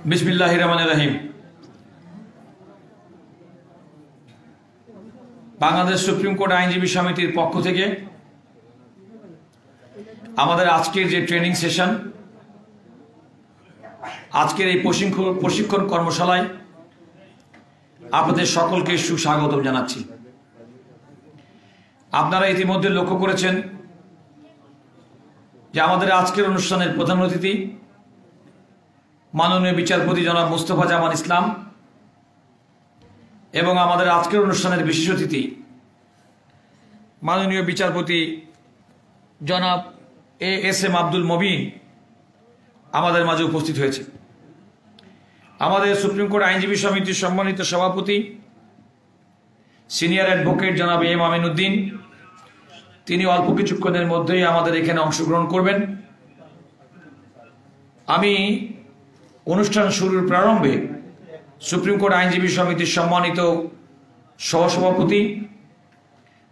बिस्मिल्लाहिर रहमानिर रहीम। Bangladesh supreme court आईनजीबी समितिर पक्ष থেকে আমাদের আজকের যে ট্রেনিং সেশন, আজকের এই প্রশিক্ষণ কর্মশালায় আপনাদের সকলকে সুস্বাগত জানাচ্ছি। আপনারা ইতিমধ্যে লক্ষ্য করেছেন যে আমাদের আজকের অনুষ্ঠানের প্রধান অতিথি মাননীয় বিচারপতি জনাব মুস্তফা জামান ইসলাম এবং আমাদের আজকের অনুষ্ঠানের বিশেষ অতিথি মাননীয় বিচারপতি জনাব এএসএম আব্দুল মবিন আমাদের মাঝে উপস্থিত হয়েছে। আমাদের সুপ্রিম কোর্ট আইনজীবী সমিতির সম্মানিত সভাপতি সিনিয়র অ্যাডভোকেট জনাব এম আমিনউদ্দিন, তিনি অল্প কিছুক্ষণের মধ্যেই আমাদের এখানে অংশগ্রহণ করবেন। আমি অনুষ্ঠান শুরুর প্রারম্ভে সুপ্রিম কোর্ট আইনজীবী সমিতির সম্মানিত সহসভাপতি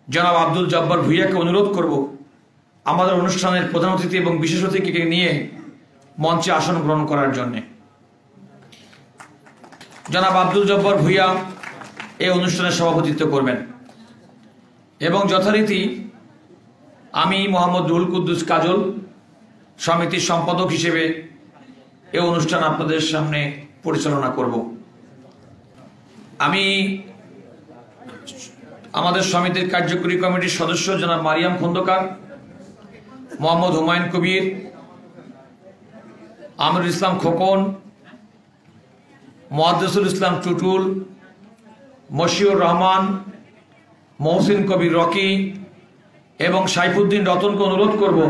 জনাব আব্দুল জব্বার ভুইয়াকে অনুরোধ করব আমাদের অনুষ্ঠানের প্রধান অতিথি এবং বিশেষ অতিথিকে নিয়ে মঞ্চে আসন গ্রহণ করার জন্য। জনাব আব্দুল জব্বার ভুইয়া এই অনুষ্ঠানের সভাপতিত্ব করবেন এবং যথারীতি আমি মোহাম্মদ রুহুল কুদ্দুস কাজল সমিতির সম্পাদক হিসেবে এই অনুষ্ঠান আপনাদের সামনে পরিচালনা করব। আমি আমাদের সমিতির কার্যকরী কমিটির সদস্য জনাব মারিয়াম খন্দকার, মোহাম্মদ হুমায়ুন কবির, আমিরুল ইসলাম খোকন, মুহাদ্দিসুল ইসলাম টুটুল, মশিউর রহমান, মহসিন কবির রকি এবং সাইফুদ্দিন রতনকে অনুরোধ করব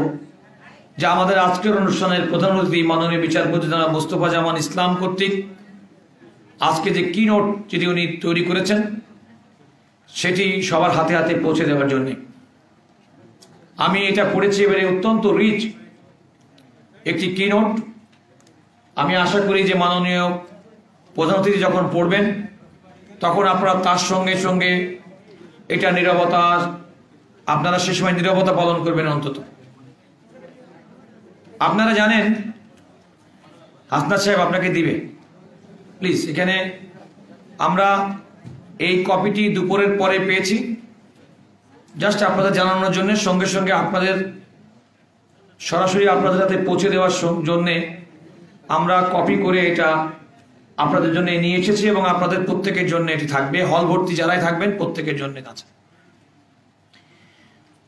যে আমাদের আজকের অনুষ্ঠানের প্রধান অতিথি মাননীয় বিচারপতি জনাব মুস্তফা জামান ইসলাম কর্তৃক আজকে যে কিনোট যেটি উনি তৈরি করেছেন সেটি সবার হাতে হাতে পৌঁছে দেওয়ার জন্য। আমি এটা পড়েছি, এবারে অত্যন্ত রিচ একটি কিনোট। আমি আশা করি যে মাননীয় প্রধান অতিথি যখন পড়বেন তখন আপনারা তার সঙ্গে সঙ্গে এটা নীরবতা, আপনারা সে সময় নীরবতা পালন করবেন। অন্তত আপনারা জানেন হাসনাত সাহেব আপনাকে দিবে, প্লিজ। এখানে আমরা এই কপিটি দুপুরের পরে পেয়েছি, জাস্ট আপনাদের জানানোর জন্য, সঙ্গে সঙ্গে আপনাদের সরাসরি আপনাদের হাতে পৌঁছে দেওয়ার জন্যে আমরা কপি করে এটা আপনাদের জন্য নিয়ে এসেছি এবং আপনাদের প্রত্যেকের জন্য এটি থাকবে। হল ভর্তি যারাই থাকবেন প্রত্যেকের জন্য আছে।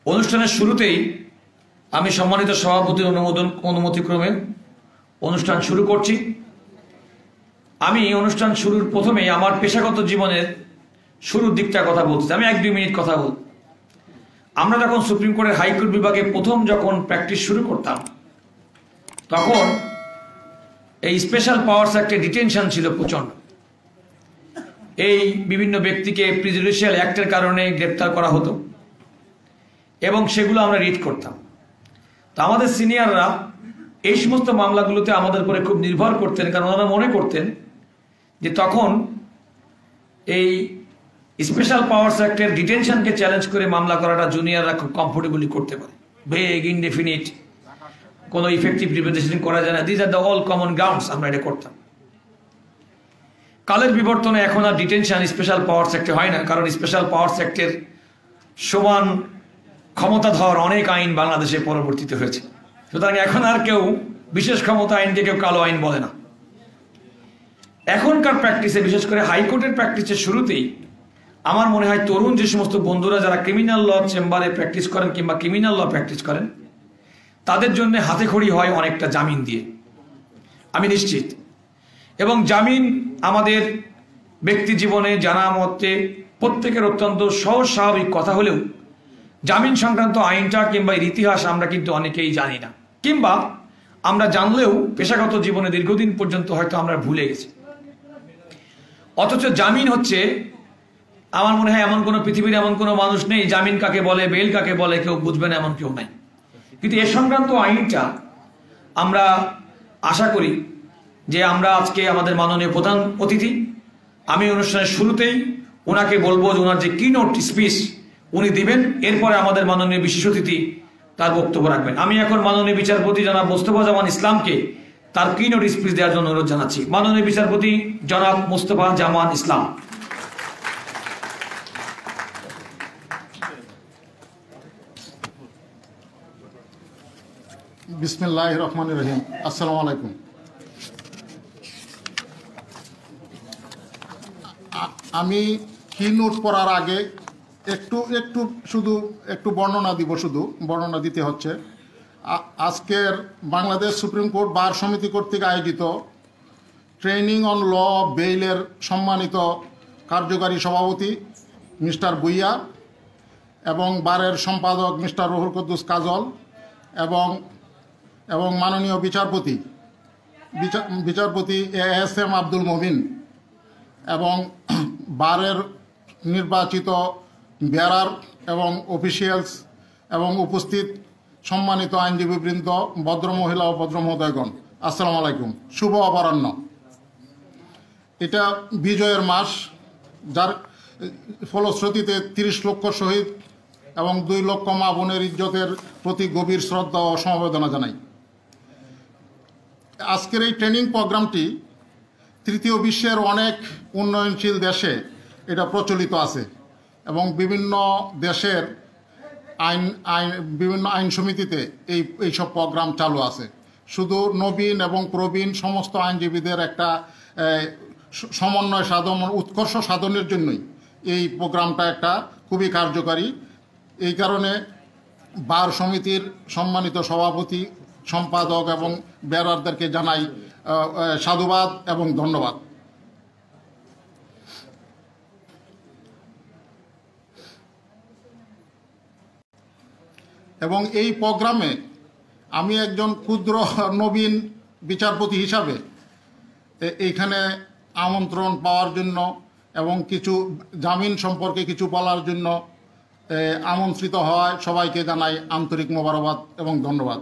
অনুষ্ঠানের শুরুতেই আমি সম্মানিত সভাপতির অনুমতিক্রমে অনুষ্ঠান শুরু করছি। আমি অনুষ্ঠান শুরুর প্রথমেই আমার পেশাগত জীবনের শুরুর দিকটা কথা বলছি। আমি 1-2 মিনিট কথা বল। আমরা যখন সুপ্রিম কোর্টের হাইকোর্ট বিভাগে প্রথম যখন প্র্যাকটিস শুরু করতাম তখন এই স্পেশাল পাওয়ার্স অ্যাক্টে ডিটেনশন ছিল প্রচন্ড। এই বিভিন্ন ব্যক্তিকে প্রিজুডিশিয়াল অ্যাক্টের কারণে গ্রেপ্তার করা হতো এবং সেগুলো আমরা রিড করতাম। তো আমাদের সিনিয়ররা এই সমস্ত মামলাগুলোতে আমাদের উপরে খুব নির্ভর করতেন, কারণ ওনারা মনে করতেন যে তখন এই স্পেশাল পাওয়ার্স অ্যাক্টের ডিটেনশনকে চ্যালেঞ্জ করে মামলা করাটা জুনিয়ররা খুব কমফোর্টেবলি করতে পারে। ভেগ, ইনডেফিনিট, কোনো ইফেক্টিভ রিপ্রেজেন্টেশন করা যায় না, this are the all common grounds. আমরা এটা করতাম। কালের বিবর্তনে এখন আর ডিটেনশন স্পেশাল পাওয়ার্স অ্যাক্টে হয় না, কারণ স্পেশাল পাওয়ার্স অ্যাক্টের সমান ক্ষমতাধর অনেক আইন বাংলাদেশে পরবর্তীতে হয়েছে। সুতরাং এখন আর কেউ বিশেষ ক্ষমতা আইনকে কেউ কালো আইন বলে না। এখনকার প্র্যাকটিসে, বিশেষ করে হাইকোর্টের প্র্যাকটিসের শুরুতেই আমার মনে হয় তরুণ যে সমস্ত বন্ধুরা যারা ক্রিমিনাল ল চেম্বারে প্র্যাকটিস করেন কিংবা ক্রিমিনাল ল প্র্যাকটিস করেন তাদের জন্য হাতে খড়ি হয় অনেকটা জামিন দিয়ে, আমি নিশ্চিত। এবং জামিন আমাদের ব্যক্তি জীবনে জানা মতে প্রত্যেকের অত্যন্ত সহজ স্বাভাবিক কথা হলেও জামিন সংক্রান্ত আইনটা কিংবা এর ইতিহাস আমরা কিন্তু অনেকেই জানি না, কিংবা আমরা জানলেও পেশাগত জীবনে দীর্ঘদিন পর্যন্ত হয়তো আমরা ভুলে গেছি। অথচ জামিন হচ্ছে, আমার মনে হয় এমন কোনো পৃথিবীর এমন কোনো মানুষ নেই জামিন কাকে বলে, বেল কাকে বলে কেউ বুঝবে না, এমন কেউ নাই। কিন্তু এ সংক্রান্ত আইনটা আমরা আশা করি যে আমরা আজকে আমাদের মাননীয় প্রধান অতিথি, আমি অনুষ্ঠানের শুরুতেই ওনাকে বলবো যে ওনার যে কিনোট স্পিচ উনি দিবেন, এরপরে আমাদের মাননীয় বিশেষ অতিথি তার বক্তব্য রাখবেন। আমি এখন মাননীয় বিচারপতি জনাব মুস্তফা জামান ইসলামকে তার কিনোট স্পিচ দেওয়ার জন্য অনুরোধ জানাচ্ছি। মাননীয় বিচারপতি জনাব মুস্তফা জামান ইসলাম। বিসমিল্লাহির রহমানির রহিম। আসসালামু আলাইকুম। আমি কিনোট পড়ার আগে একটু বর্ণনা দিতে হচ্ছে। আজকের বাংলাদেশ সুপ্রিম কোর্ট বার সমিতি কর্তৃক আয়োজিত ট্রেনিং অন ল অফ বেইলের সম্মানিত কার্যকারী সভাপতি মিস্টার ভূঁইয়া এবং বারের সম্পাদক মিস্টার রুহুল কুদ্দুস কাজল এবং মাননীয় বিচারপতি ASM আব্দুল মবিন এবং বারের নির্বাচিত বেয়ারার এবং অফিসিয়ালস এবং উপস্থিত সম্মানিত আইনজীবীবৃন্দ, ভদ্রমহিলা ও ভদ্রমহোদয়গণ, আসসালামু আলাইকুম। শুভ অপরাহ্ন। এটা বিজয়ের মাস, যার ফলশ্রুতিতে 30 লক্ষ শহীদ এবং 2 লক্ষ মা বোনের ইজ্জতের প্রতি গভীর শ্রদ্ধা ও সমবেদনা জানাই। আজকের এই ট্রেনিং প্রোগ্রামটি তৃতীয় বিশ্বের অনেক উন্নয়নশীল দেশে এটা প্রচলিত আছে এবং বিভিন্ন দেশের বিভিন্ন আইন সমিতিতে এইসব প্রোগ্রাম চালু আছে। শুধু নবীন এবং প্রবীণ সমস্ত আইনজীবীদের একটা সমন্বয় সাধন, উৎকর্ষ সাধনের জন্যই এই প্রোগ্রামটা একটা খুবই কার্যকারী। এই কারণে বার সমিতির সম্মানিত সভাপতি, সম্পাদক এবং বেয়ারারদেরকে জানাই সাধুবাদ এবং ধন্যবাদ। এবং এই প্রোগ্রামে আমি একজন ক্ষুদ্র নবীন বিচারপতি হিসাবে এইখানে আমন্ত্রণ পাওয়ার জন্য এবং কিছু জামিন সম্পর্কে কিছু বলার জন্য আমন্ত্রিত হওয়ায় সবাইকে জানাই আন্তরিক মোবারকবাদ এবং ধন্যবাদ।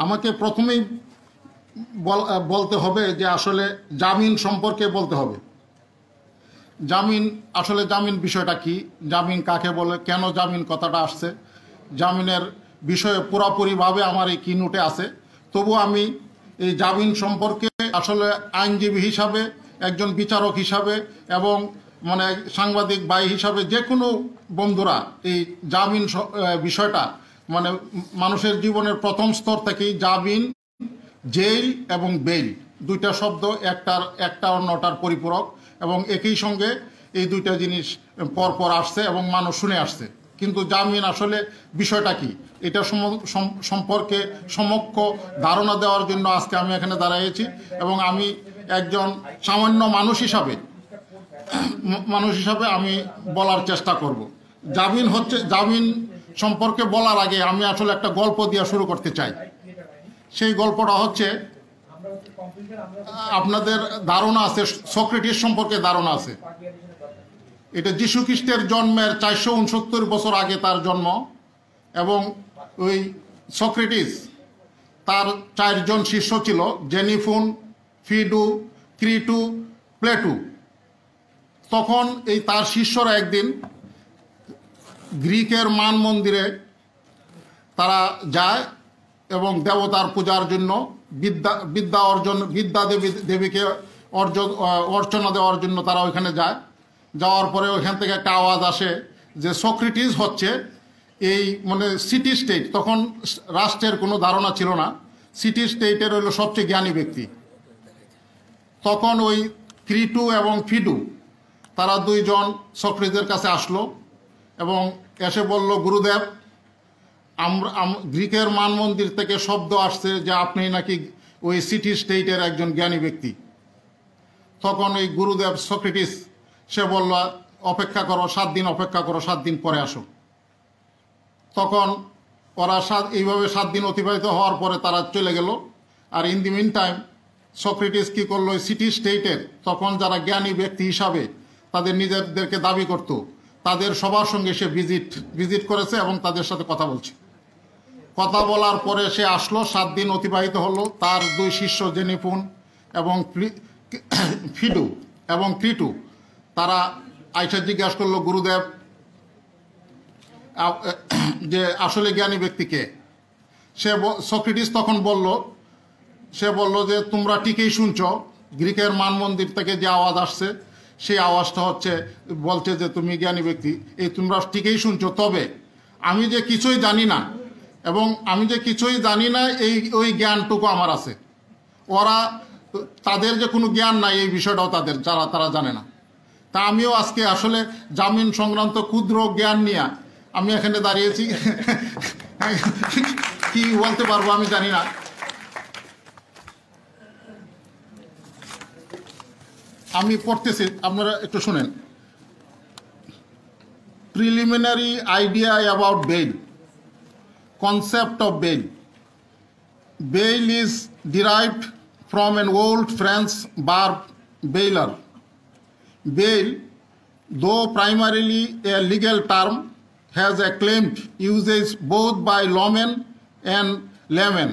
আমাকে প্রথমেই বলতে হবে যে আসলে জামিন সম্পর্কে বলতে হবে। জামিন বিষয়টা কি, জামিন কাকে বলে, কেন জামিন কথাটা আসছে, জামিনের বিষয়ে পুরোপুরিভাবে আমার এই কিনোটে আছে। তবু আমি এই জামিন সম্পর্কে আসলে আইনজীবী হিসাবে, একজন বিচারক হিসাবে এবং সাংবাদিক ভাই হিসাবে যে কোনো বন্ধুরা এই জামিন বিষয়টা মানুষের জীবনের প্রথম স্তর থেকেই জামিন, জেল এবং বেইল দুইটা শব্দ একটা অন্যটার পরিপূরক এবং একই সঙ্গে এই দুইটা জিনিস পরপর আসছে এবং মানুষ শুনে আসছে। কিন্তু জামিন আসলে বিষয়টা কি, এটা সম্পর্কে সমক্ষ ধারণা দেওয়ার জন্য আজকে আমি এখানে দাঁড়িয়েছি এবং আমি একজন সামান্য মানুষ হিসাবে আমি বলার চেষ্টা করব। জামিন সম্পর্কে বলার আগে আমি আসলে একটা গল্প দিয়ে শুরু করতে চাই। সেই গল্পটা হচ্ছে, আপনাদের ধারণা আছে, সক্রেটিস সম্পর্কে ধারণা আছে। এটা যীশু খ্রিস্টের জন্মের 469 বছর আগে তার জন্ম এবং ওই সক্রেটিস তার 4 জন শিষ্য ছিল, জেনিফুন, ফিডু, ক্রিটু, প্লেটু। তখন তার শিষ্যরা একদিন গ্রিকের মান মন্দিরে তারা যায় এবং দেবতার পূজার জন্য বিদ্যা দেবীকে অর্চনা দেওয়ার জন্য তারা ওইখানে যায়। যাওয়ার পরে ওইখান থেকে একটা আওয়াজ আসে যে সক্রেটিস হচ্ছে এই সিটি স্টেট, তখন রাষ্ট্রের কোনো ধারণা ছিল না, সিটি স্টেটের হইল সবচেয়ে জ্ঞানী ব্যক্তি। তখন ওই ক্রিটু এবং ফিডু তারা 2 জন সক্রেটিসের কাছে আসলো এবং এসে বলল, গুরুদেব, গ্রিকের মান মন্দির থেকে শব্দ আসছে যে আপনি নাকি ওই সিটি স্টেটের একজন জ্ঞানী ব্যক্তি। তখন এই গুরুদেব সক্রেটিস সে বলল, অপেক্ষা করো 7 দিন, অপেক্ষা করো, 7 দিন পরে আসো। তখন ওরা এইভাবে 7 দিন অতিবাহিত হওয়ার পরে তারা চলে গেল। আর in the meantime Socrates কী করলো, সিটি স্টেটের তখন যারা জ্ঞানী ব্যক্তি হিসাবে তাদের নিজেদেরকে দাবি করত, তাদের সবার সঙ্গে সে ভিজিট করেছে এবং তাদের সাথে কথা বলছে। কথা বলার পরে সে আসলো, 7 দিন অতিবাহিত হলো। তার 2 শিষ্য জেনিফুন এবং ফিডু এবং ক্রিটু তারা আইসা জিজ্ঞাসা করলো, গুরুদেব যে আসলে জ্ঞানী ব্যক্তি কে। সক্রেটিস তখন সে বলল যে তোমরা ঠিকই শুনছো, গ্রিকের মান মন্দির থেকে যে আওয়াজ আসছে সেই আওয়াজটা বলছে যে তুমি জ্ঞানী ব্যক্তি, এই তোমরা ঠিকই শুনছো, তবে আমি যে কিছুই জানি না এবং আমি যে কিছুই জানি না ওই জ্ঞানটুকু আমার আছে। তাদের যে কোনো জ্ঞান নাই এই বিষয়টাও তারা জানে না। তা আমিও আজকে আসলে জামিন সংক্রান্ত ক্ষুদ্র জ্ঞান নিয়ে আমি এখানে দাঁড়িয়েছি। কি বলতে পারবো আমি জানি না। আমি পড়তেছি, আপনারা একটু শুনেন। Preliminary idea about bail. Concept of bail. Bail is derived from an old French verb bailer. Bail, though primarily a legal term, has acclaimed usage both by lawmen and laymen.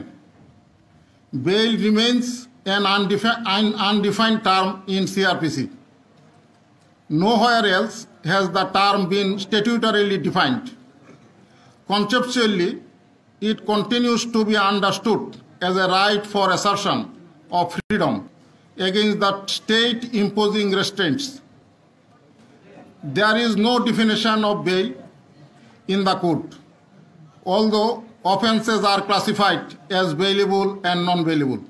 Bail remains an undefined term in CRPC. Nowhere else has the term been statutorily defined. Conceptually, it continues to be understood as a right for assertion of freedom against the state imposing restraints. There is no definition of bail in the code, although offences are classified as bailable and non-bailable.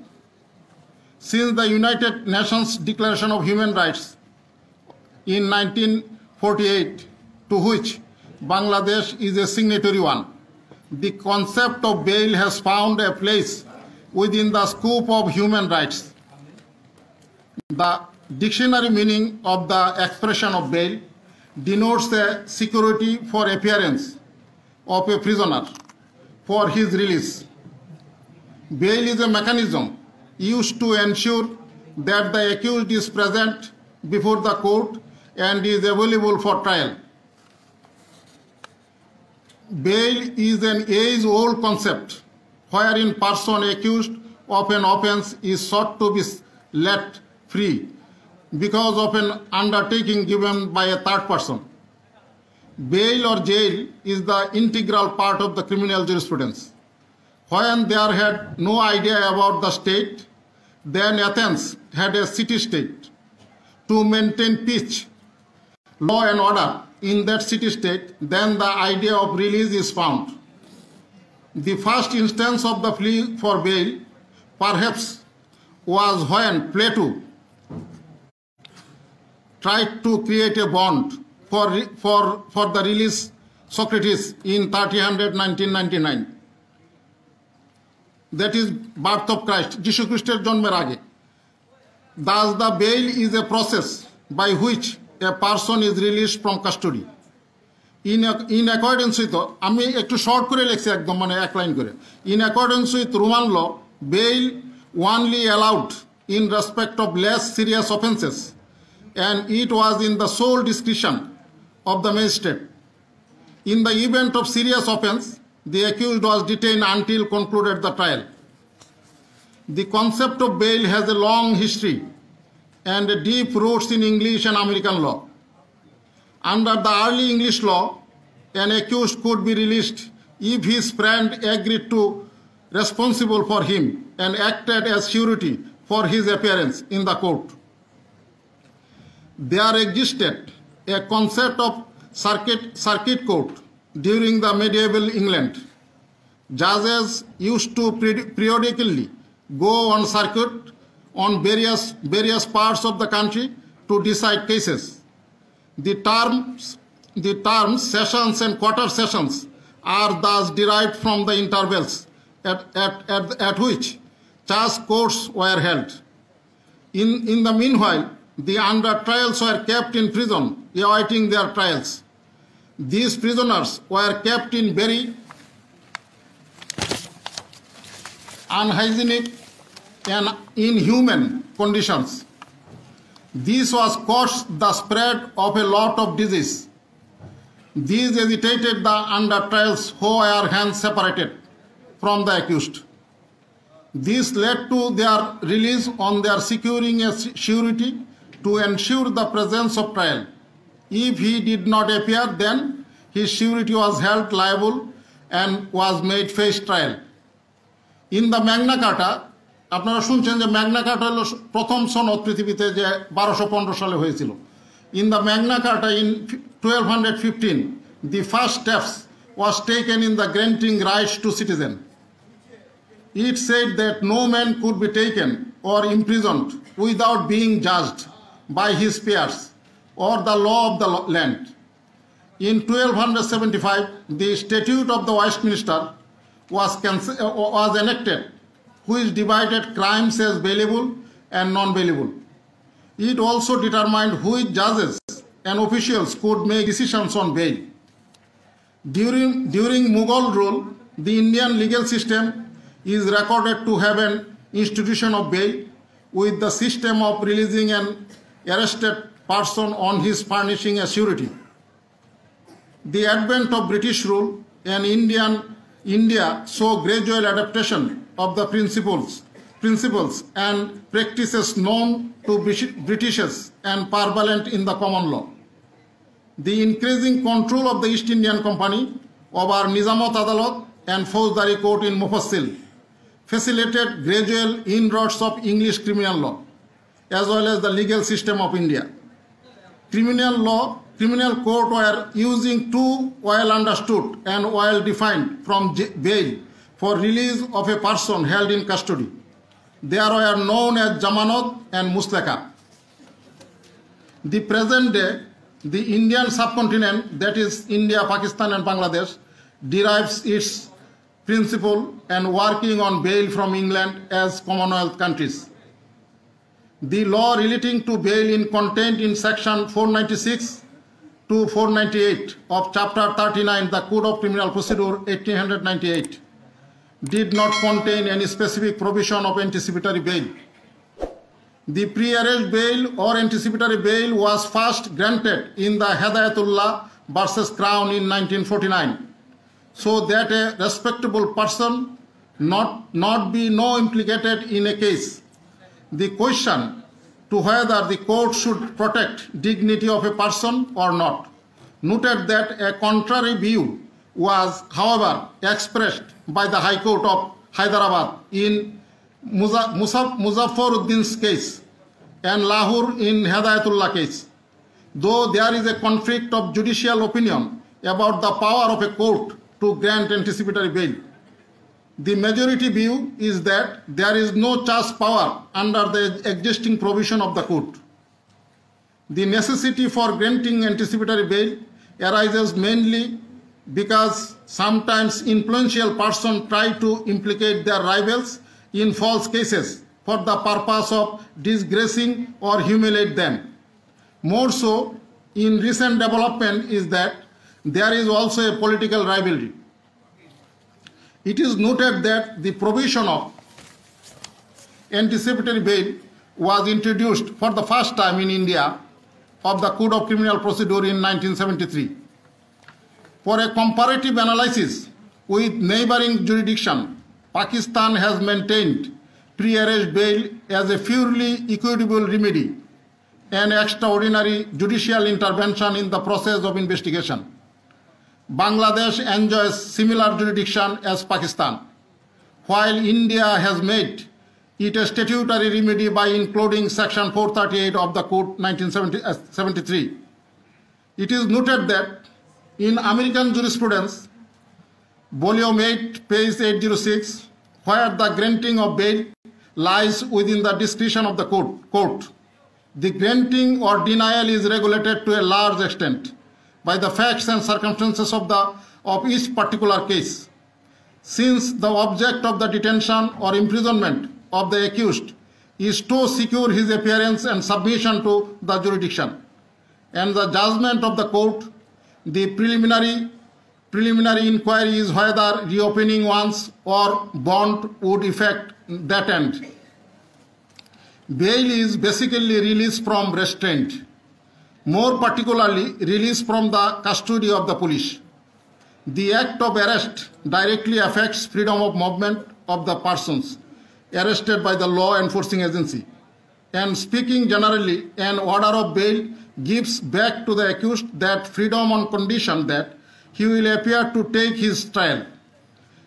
Since the United Nations Declaration of Human Rights in 1948, to which Bangladesh is a signatory one, the concept of bail has found a place within the scope of human rights. The dictionary meaning of the expression of bail denotes a security for appearance of a prisoner for his release. Bail is a mechanism used to ensure that the accused is present before the court and is available for trial. Bail is an age-old concept wherein person accused of an offense is sought to be let free because of an undertaking given by a third person. Bail or jail is the integral part of the criminal jurisprudence. When there had no idea about the state, then Athens had a city-state. To maintain peace, law and order in that city-state, then the idea of release is found. The first instance of the plea for bail, perhaps, was when Plato tried to create a bond for the release Socrates in 1999. That is birth of Christ, Jesus Christ's জন্মের আগে. Thus the bail is a process by which a person is released from custody. In accordance with, আমি একটু short করে লিখছি একদম, মানে এক line করে. In accordance with Roman law, bail only allowed in respect of less serious offences, and it was in the sole discretion of the magistrate. In the event of serious offense, the accused was detained until concluded the trial. The concept of bail has a long history and deep roots in English and American law. Under the early English law, an accused could be released if his friend agreed to responsible for him and acted as surety for his appearance in the court. There existed a concept of circuit court during the medieval England. Judges used to periodically go on circuit on various parts of the country to decide cases. The terms sessions and quarter sessions are thus derived from the intervals at which church courts were held. In the meanwhile, the under trials were kept in prison awaiting their trials. These prisoners were kept in very unhygienic and inhuman conditions. This was caused the spread of a lot of disease. These agitated the under trials who were hence separated from the accused. This led to their release on their securing a surety to ensure the presence of trial. If he did not appear, then his surety was held liable and was made face trial. In the Magna Carta, আপনারা শুনছেন যে Magna কার্টা হলো প্রথম সনদ পৃথিবীতে যে 1215 সালে হয়েছিল। In the Magna Carta in 1215, the first steps was taken in the granting rights to citizen. It said that no man could be taken or imprisoned without being judged by his peers or the law of the land. In 1275, the Statute of the Westminster was enacted, which divided crimes as bailable and non-bailable. It also determined which judges and officials could make decisions on bail. During Mughal rule, the Indian legal system is recorded to have an institution of bail, with the system of releasing an arrested person on his furnishing a surety. The advent of British rule in India saw gradual adaptation of the principles and practices known to Britishers and prevalent in the common law. The increasing control of the East Indian Company over Nizamat Adalat and Fauzdari Court in Mufassil facilitated gradual inroads of English criminal law, as well as the legal system of India. Criminal court were using too well understood and well defined from bail for release of a person held in custody. They are known as Jamanat and Muslaka. The present day, the Indian subcontinent, that is India, Pakistan and Bangladesh, derives its principle and working on bail from England as Commonwealth countries. The law relating to bail is contained in section 496 to 498 of chapter 39, the Code of Criminal Procedure 1898, did not contain any specific provision of anticipatory bail. The pre-arrest bail or anticipatory bail was first granted in the Hedayatullah versus Crown in 1949, so that a respectable person not be implicated in a case. The question to whether the court should protect dignity of a person or not noted that a contrary view was, however, expressed by the High Court of Hyderabad in Muzaffaruddin's case and Lahore in Hedayatullah case. Though there is a conflict of judicial opinion about the power of a court to grant anticipatory bail, the majority view is that there is no such power under the existing provision of the court. The necessity for granting anticipatory bail arises mainly because sometimes influential persons try to implicate their rivals in false cases for the purpose of disgracing or humiliate them. More so, in recent development is that there is also a political rivalry. It is noted that the provision of anticipatory bail was introduced for the first time in India of the Code of Criminal Procedure in 1973. For a comparative analysis with neighboring jurisdiction, Pakistan has maintained pre-arrest bail as a purely equitable remedy and extraordinary judicial intervention in the process of investigation. Bangladesh enjoys similar jurisdiction as Pakistan, while India has made it a statutory remedy by including section 438 of the Code 1973. It is noted that in American jurisprudence, volume 8, page 806, where the granting of bail lies within the discretion of the court, the granting or denial is regulated to a large extent by the facts and circumstances of each particular case. Since the object of the detention or imprisonment of the accused is to secure his appearance and submission to the jurisdiction and the judgment of the court, the preliminary inquiry is whether reopening once or bond would effect that end. Bail is basically release from restraint, more particularly release from the custody of the police. The act of arrest directly affects freedom of movement of the persons arrested by the law enforcing agency. And speaking generally, an order of bail gives back to the accused that freedom on condition that he will appear to take his trial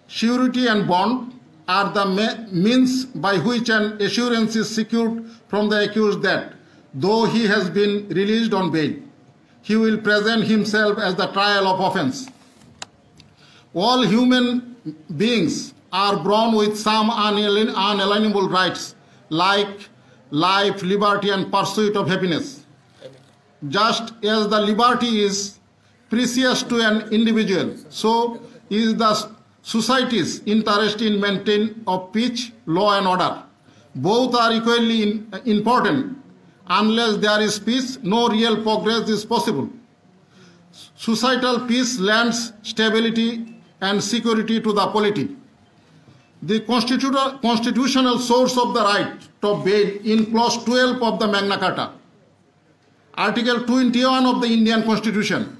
surety and bond are the means by which an assurance is secured from the accused that, though he has been released on bail, he will present himself as the trial of offense. All human beings are born with some unalienable rights like life, liberty, and pursuit of happiness. Just as the liberty is precious to an individual, so is the society's interest in maintenance of peace, law, and order. Both are equally important. Unless there is peace, no real progress is possible. Societal peace lends stability and security to the polity. The constitutional source of the right to bail in Clause 12 of the Magna Carta, Article 21 of the Indian Constitution,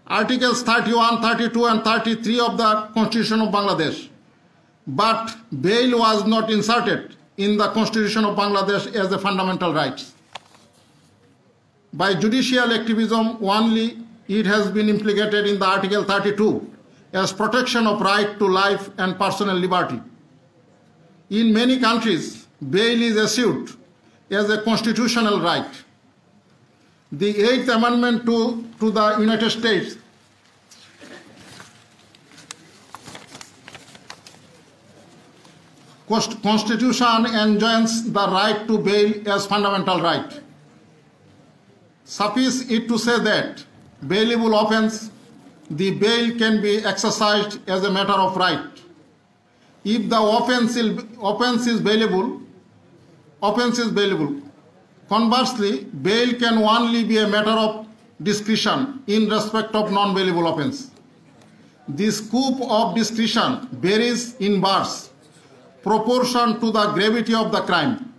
Articles 31, 32, and 33 of the Constitution of Bangladesh. But bail was not inserted in the Constitution of Bangladesh as a fundamental right. By judicial activism only, it has been implicated in the Article 32 as protection of right to life and personal liberty. In many countries, bail is assumed as a constitutional right. The 8th Amendment to the United States Constitution enjoins the right to bail as fundamental right. Suffice it to say that bailable offense, the bail can be exercised as a matter of right. If the offense is bailable. Conversely, bail can only be a matter of discretion in respect of non-bailable offense. The scope of discretion varies in inverse proportion to the gravity of the crime.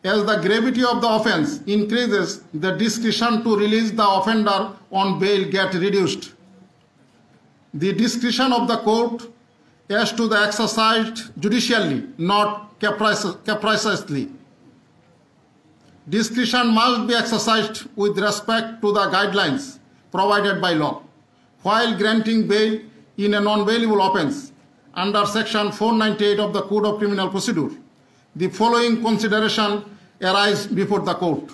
As the gravity of the offense increases, the discretion to release the offender on bail gets reduced. The discretion of the court is to be exercised judicially, not capriciously. Discretion must be exercised with respect to the guidelines provided by law. While granting bail in a non-bailable offense under Section 498 of the Code of Criminal Procedure, the following consideration arise before the court.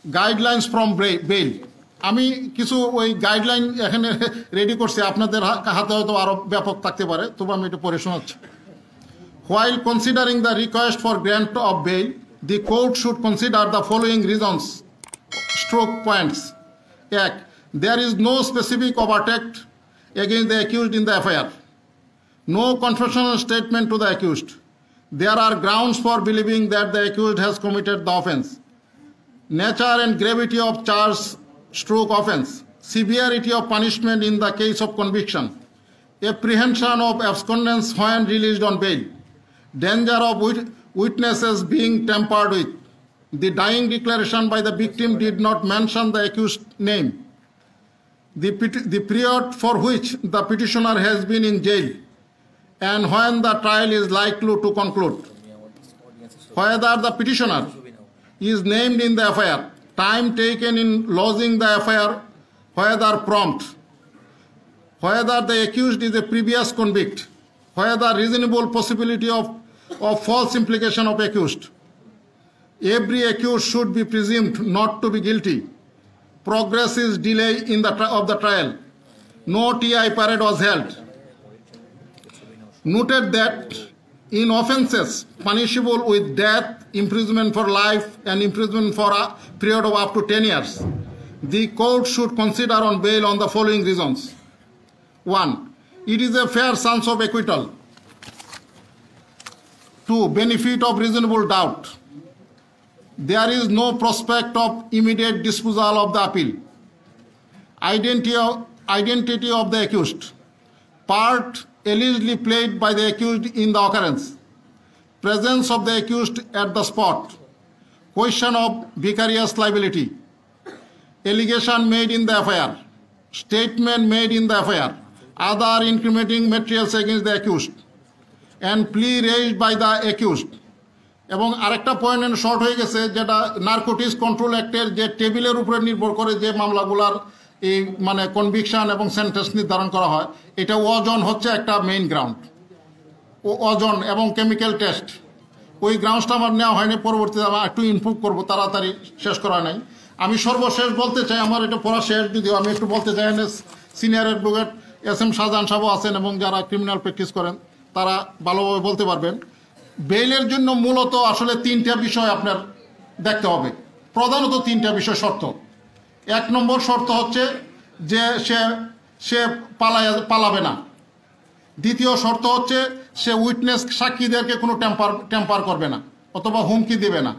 Guidelines from bail. আমি কিছু ওই guideline এখানে ready করছি, আপনাদের হাতে হয়তো আরো ব্যাপক থাকতে পারে, তবু আমি এটা পড়ে শোনাচ্ছি। While considering the request for grant of bail, the court should consider the following reasons, stroke points. Act. There is no specific overtact against the accused in the FIR. No confessional statement to the accused. There are grounds for believing that the accused has committed the offense. Nature and gravity of charge stroke offense. Severity of punishment in the case of conviction. Apprehension of abscondence when released on bail. Danger of witnesses being tampered with. The dying declaration by the victim did not mention the accused's name. The period for which the petitioner has been in jail and when the trial is likely to conclude. Whether the petitioner is named in the FIR, time taken in lodging the FIR, whether prompt, whether the accused is a previous convict, whether reasonable possibility of false implication of accused. Every accused should be presumed not to be guilty. Progress is delay of the trial. No TI parade was held. Noted that in offences punishable with death, imprisonment for life, and imprisonment for a period of up to 10 years, the court should consider on bail on the following reasons. 1. It is a fair chance of acquittal. 2. Benefit of reasonable doubt. There is no prospect of immediate disposal of the appeal. Identity of the accused. Part allegedly played by the accused in the occurrence. Presence of the accused at the spot. Question of vicarious liability. Allegation made in the FIR. Statement made in the FIR. Other incriminating materials against the accused. And plea raised by the accused. এবং আরেকটা point short হয়ে গেছে, যেটা narcotics control অ্যাক্টের যে টেবিলের উপরে নির্ভর করে যে মামলাগুলার এই মানে কনভিকশন এবং সেন্টেন্স নির্ধারণ করা হয়, এটা ওজন হচ্ছে একটা মেইন গ্রাউন্ড। ওজন এবং কেমিক্যাল টেস্ট, ওই গ্রাউন্ডসটা আমার নেওয়া হয়নি, পরবর্তীতে আমি একটু ইমপ্রুভ করবো, তাড়াতাড়ি শেষ করা নাই। আমি সর্বশেষ বলতে চাই, আমার এটা পড়া শেষ, যদিও আমি একটু বলতে চাই, সিনিয়র অ্যাডভোকেট SM শাহজাহান সাহেব আছেন এবং যারা ক্রিমিনাল প্র্যাকটিস করেন তারা ভালোভাবে বলতে পারবেন। বেইলের জন্য মূলত আসলে 3টা বিষয় আপনার দেখতে হবে, প্রধানত 3টা বিষয় শর্ত। 1 নম্বর শর্ত হচ্ছে যে সে পালাবে না। দ্বিতীয় শর্ত হচ্ছে সে উইটনেস সাক্ষীদেরকে কোনো টেম্পার করবে না, অথবা হুমকি দেবে না,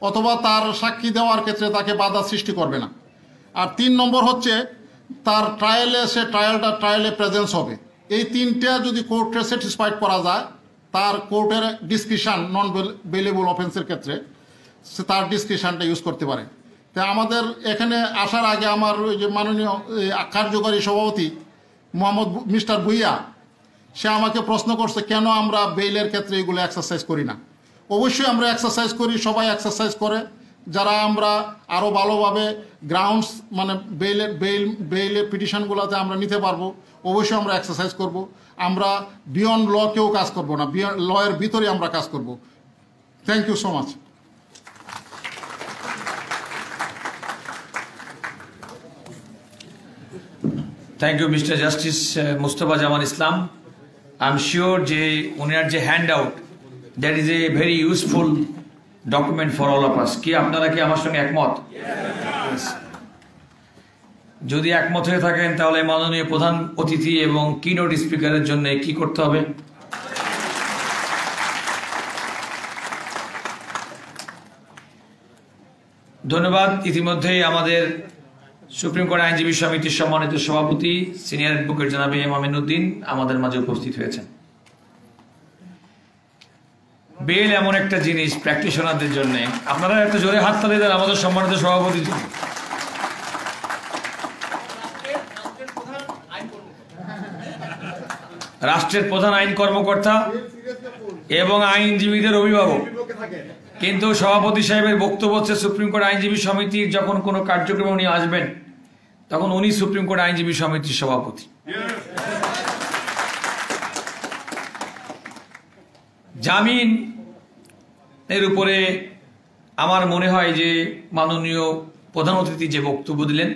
অথবা তার সাক্ষী দেওয়ার ক্ষেত্রে তাকে বাধা সৃষ্টি করবে না। আর 3 নম্বর হচ্ছে তার ট্রায়ালে প্রেজেন্স হবে। এই 3টা যদি কোর্টে স্যাটিসফাইড করা যায়, তার কোর্টের ডিসক্রিশন নন বেলেবল অফেন্সের ক্ষেত্রে সে তার ডিসক্রিশনটা ইউজ করতে পারে। তাই আমাদের এখানে আসার আগে আমার ওই যে মাননীয় কার্যকরী সভাপতি মিস্টার ভুইয়া, সে আমাকে প্রশ্ন করছে কেন আমরা বেইলের ক্ষেত্রে এগুলো এক্সারসাইজ করি না। অবশ্যই আমরা এক্সারসাইজ করি, সবাই এক্সারসাইজ করে। যারা আমরা আরও ভালোভাবে গ্রাউন্ডস মানে বেইলের পিটিশনগুলোতে আমরা নিতে পারবো, অবশ্যই আমরা এক্সারসাইজ করব। আমরা বিয়ন্ড ল কেউ কাজ করব না, লয়ের ভিতরে আমরা কাজ করব। Thank you so much. Thank you Mister Justice Mustafa Zaman Islam. I am sure যে উনার যে hand out, that is a very useful document for all of us. কি আপনারা কি আমার সঙ্গে একমত? যদি একমত হয়ে থাকেন তাহলে মাননীয় প্রধান অতিথি এবং কিনোট স্পিকারের জন্য কি করতে হবে? ধন্যবাদ। ইতিমধ্যেই আমাদের সুপ্রিম কোর্ট আইনজীবী সমিতির সম্মানিত সভাপতি সিনিয়র অ্যাডভোকেট জনাব এম আমিনুদ্দিন আমাদের মাঝে উপস্থিত হয়েছেন। বেল এমন একটা জিনিস প্র্যাকটিশনারদের জন্য, আপনারা একটা জোরে হাত তালি দেন আমাদের সম্মানিত সভাপতির জন্য। রাষ্ট্রের প্রধান আইন কর্মকর্তা এবং আইনজীবীদের অভিভাবক, কিন্তু সভাপতি সাহেবের বক্তব্য হচ্ছে সুপ্রিম কোর্ট আইনজীবী সমিতির যখন কোনো কার্যক্রমে উনি আসবেন তখন উনি সুপ্রিম কোর্ট আইনজীবী সমিতির সভাপতি। জামিন এর উপরে আমার মনে হয় যে মাননীয় প্রধান অতিথি যে বক্তব্য দিলেন,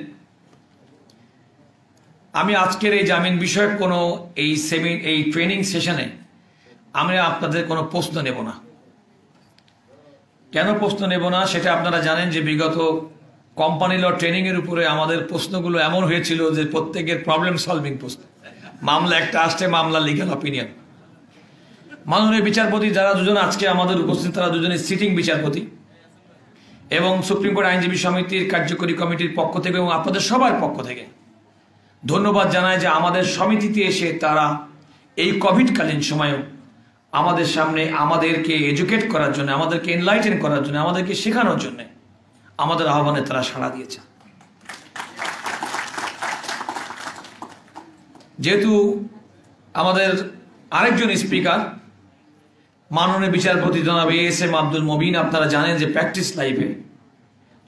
আমি আজকের এই জামিন বিষয়ক কোনো এই ট্রেনিং সেশনে আমি আপনাদের কোনো প্রশ্ন নেব না। কেন প্রশ্ন নেব না সেটা আপনারা জানেন যে বিগত কোম্পানি ল ট্রেনিং এর উপরে আমাদের প্রশ্নগুলো এমন হয়েছিল যে প্রত্যেকের প্রবলেম সলভিং প্রশ্ন। মামলা একটা আসছে, মামলা লিগ্যাল অপিনিয়ন। মাননীয় বিচারপতি যারা দুজন আজকে আমাদের উপস্থিত, তারা দুজনে সিটিং বিচারপতি এবং সুপ্রিম কোর্ট আইনজীবী সমিতির কার্যকরী কমিটির পক্ষ থেকে এবং আপনাদের সবার পক্ষ থেকে ধন্যবাদ জানায় যে আমাদের সমিতিতে এসে তারা এই কোভিডকালীন সময়েও আমাদের সামনে আমাদেরকে এডুকেট করার জন্য, আমাদেরকে এনলাইটেন করার জন্য, আমাদেরকে শেখানোর জন্য আমাদের আহ্বানে তারা সাড়া দিয়েছে। যেহেতু আমাদের আরেকজন স্পিকার মাননীয় বিচারপতি জনাব ASM আব্দুল মবিন, আপনারা জানেন যে প্র্যাকটিস লাইফে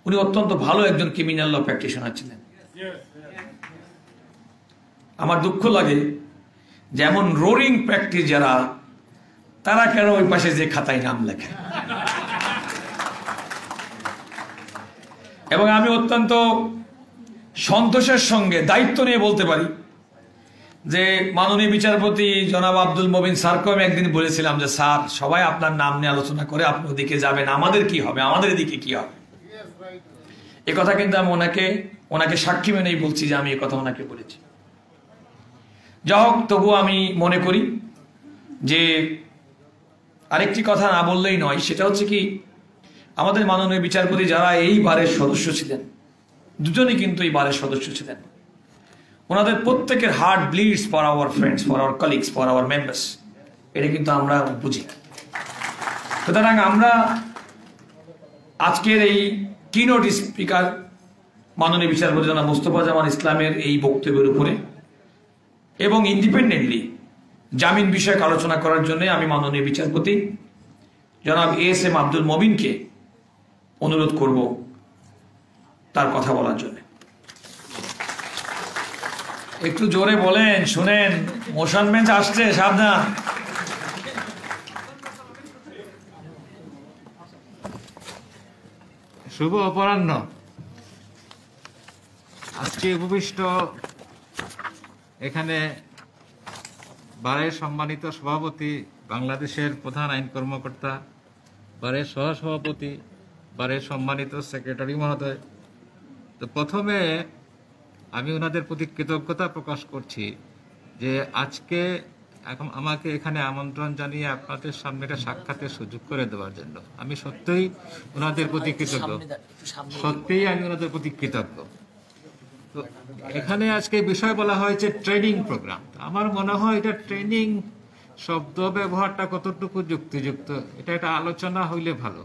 উনি অত্যন্ত ভালো একজন ক্রিমিনাল ল প্র্যাকটিশনার ছিলেন। আমার দুঃখ লাগে যেমন রোরিং প্র্যাকটিস যারা, তারা কেন ওই পাশে যে খাতায় নাম লেখে। এবং আমি অত্যন্ত সন্তোষের সঙ্গে দায়িত্ব নিয়ে বলতে পারি যে মাননীয় বিচারপতি জনাব আব্দুল মবিন স্যারকে আমি একদিন বলেছিলাম যে স্যার, সবাই আপনার নাম নিয়ে আলোচনা করে আপনি ওদিকে যাবেন, আমাদের কি হবে, আমাদের দিকে কি হবে। এ কথা কিন্তু আমি ওনাকে সাক্ষী মেনেই বলছি যে আমি এ কথা ওনাকে বলেছি। যা হোক, তবুও আমি মনে করি যে আরেকটি কথা না বললেই নয়, সেটা হচ্ছে কি আমাদের মাননীয় বিচারপতি যারা এই বারের সদস্য ছিলেন, দুজনই কিন্তু এই বারের সদস্য ছিলেন, ওনাদের প্রত্যেকের heart bleeds for our friends, for our colleagues, for our members. এটা কিন্তু আমরা বুঝি। সুতরাং আমরা আজকের এই কিনোট স্পিকার মাননীয় বিচারপতি জনাব মুস্তফা জামান ইসলামের এই বক্তব্যের উপরে এবং ইন্ডিপেন্ডেন্টলি জামিন বিষয়ক আলোচনা করার জন্য আমি মাননীয় বিচারপতি জনাব ASM আব্দুল মবিনকে অনুরোধ করব তার কথা বলার জন্য। একটু জোরে বলেন, শুনেন, মোশন বেঞ্চ আসছে, সাবধান। শুভ অপরাহ্ন। আজকে উপবিষ্ট এখানে বারের সম্মানিত সভাপতি, বাংলাদেশের প্রধান আইন কর্মকর্তা, বারের সহসভাপতি, বারের সম্মানিত সেক্রেটারি মহোদয়, তো প্রথমে আমি ওনাদের প্রতি কৃতজ্ঞতা প্রকাশ করছি যে আজকে এখন আমাকে এখানে আমন্ত্রণ জানিয়ে আপনাদের সামনে একটা সাক্ষাতের সুযোগ করে দেওয়ার জন্য আমি সত্যিই ওনাদের প্রতি কৃতজ্ঞ। সত্যিই আমি ওনাদের প্রতি কৃতজ্ঞ। তো এখানে আজকে বিষয় বলা হয়েছে ট্রেনিং প্রোগ্রাম। আমার মনে হয় এটা ট্রেনিং শব্দ ব্যবহারটা কতটুকু যুক্তিযুক্ত, এটা একটা আলোচনা হইলে ভালো।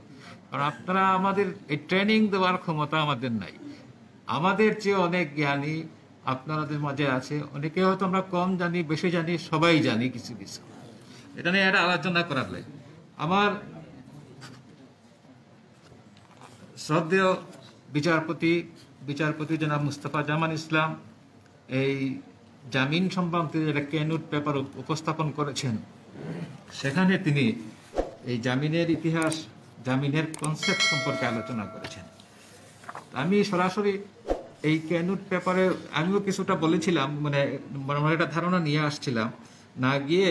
কারণ আপনারা আমাদের এই ট্রেনিং দেওয়ার ক্ষমতা আমাদের নাই। আমাদের চেয়ে অনেক জ্ঞানী আপনাদের মাঝে আছে, অনেকে হয়তো আমরা কম জানি, বেশি জানি, সবাই জানি কিছু কিছু। এটা নিয়ে একটা আলোচনা করালে আমার শ্রদ্ধেয় বিচারপতি জনাব মুস্তাফা জামান ইসলাম এই জামিন সংক্রান্ত একটা কেনুট পেপার উপস্থাপন করেছেন, সেখানে তিনি এই জামিনের ইতিহাস, জামিনের কনসেপ্ট সম্পর্কে আলোচনা করেছেন। আমি সরাসরি এই কেনুট পেপারে আমিও কিছুটা বলেছিলাম, মানে একটা ধারণা নিয়ে আসছিলাম, না গিয়ে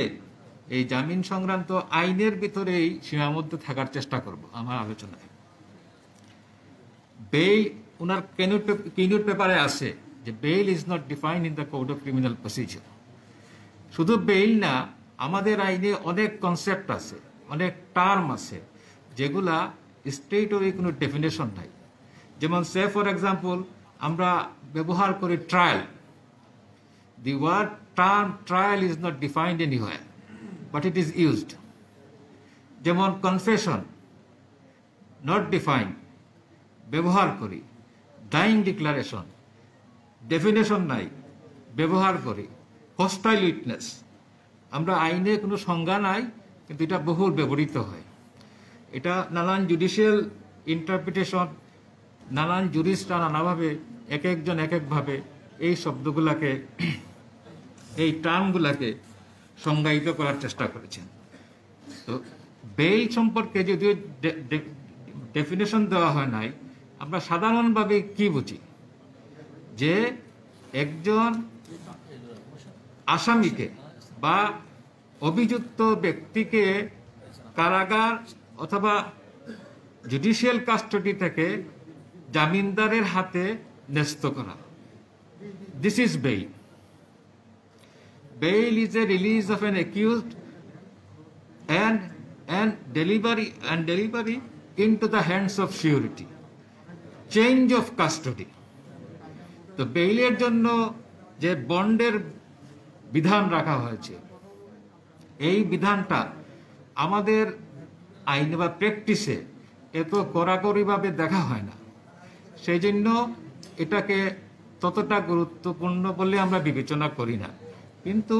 এই জামিন সংক্রান্ত আইনের ভিতরেই সীমাবদ্ধ থাকার চেষ্টা করব আমার আলোচনায়। বেইল ওনার কেনুট পেপারে আছে যে bail is not defined in the code of criminal procedure. শুধু বেইল না, আমাদের আইনে অনেক কনসেপ্ট আছে, অনেক টার্ম আছে যেগুলা স্টেটরি কোনো ডেফিনেশন নাই। যেমন সে ফর এক্সাম্পল আমরা ব্যবহার করি trial. The word term trial is not defined anywhere, but it is used. যেমন কনফেশন, নট ডিফাইন্ড, ব্যবহার করি। ডাইং ডিক্লারেশন, ডেফিনেশন নাই, ব্যবহার করি। হোস্টাইল উইটনেস, আমরা আইনে কোনো সংজ্ঞা নাই, কিন্তু এটা বহুল ব্যবহৃত হয়। এটা নানান জুডিশিয়াল ইন্টারপ্রিটেশন, নানান জুরিস্টরা নানাভাবে এক একজন এক একভাবে এই শব্দগুলাকে, এই টার্মগুলাকে সংজ্ঞায়িত করার চেষ্টা করেছেন। তো বেইল সম্পর্কে যদিও ডেফিনেশন দেওয়া হয় নাই, আমরা সাধারণভাবে কি বুঝি যে একজন আসামিকে বা অভিযুক্ত ব্যক্তিকে কারাগার অথবা জুডিশিয়াল কাস্টডি থেকে জামিনদারের হাতে ন্যস্ত করা। This is bail. Bail is a release of an accused and delivery into the hands of surety. Change of custody. তো বেইলের জন্য যে বন্ডের বিধান রাখা হয়েছে, এই বিধানটা আমাদের আইনে বা প্র্যাকটিসে এত কড়াকড়িভাবে দেখা হয় না। সেই জন্য এটাকে ততটা গুরুত্বপূর্ণ বলে আমরা বিবেচনা করি না। কিন্তু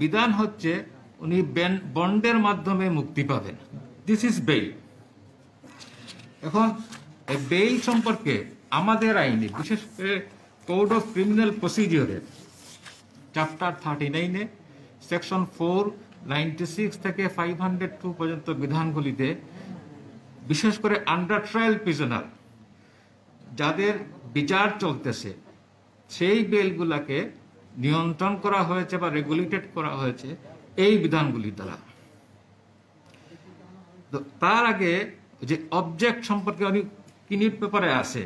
বিধান হচ্ছে উনি বন্ডের মাধ্যমে মুক্তি পাবেন। This is bail. এখন এই বেইল সম্পর্কে আমাদের আইনে, বিশেষ করে কোড অফ ক্রিমিনাল প্রসিডিওরের চ্যাপ্টার 39-এ সেকশন 496 থেকে 502 পর্যন্ত বিধানগুলিতে, বিশেষ করে আন্ডার ট্রায়াল প্রিজনার যাদের বিচার চলতেছে, সেই বেলগুলাকে নিয়ন্ত্রণ করা হয়েছে বা রেগুলেটেড করা হয়েছে এই বিধানগুলির দ্বারা। তার আগে যে অবজেক্ট সম্পর্কে অনেক কিনিট পেপারে আছে,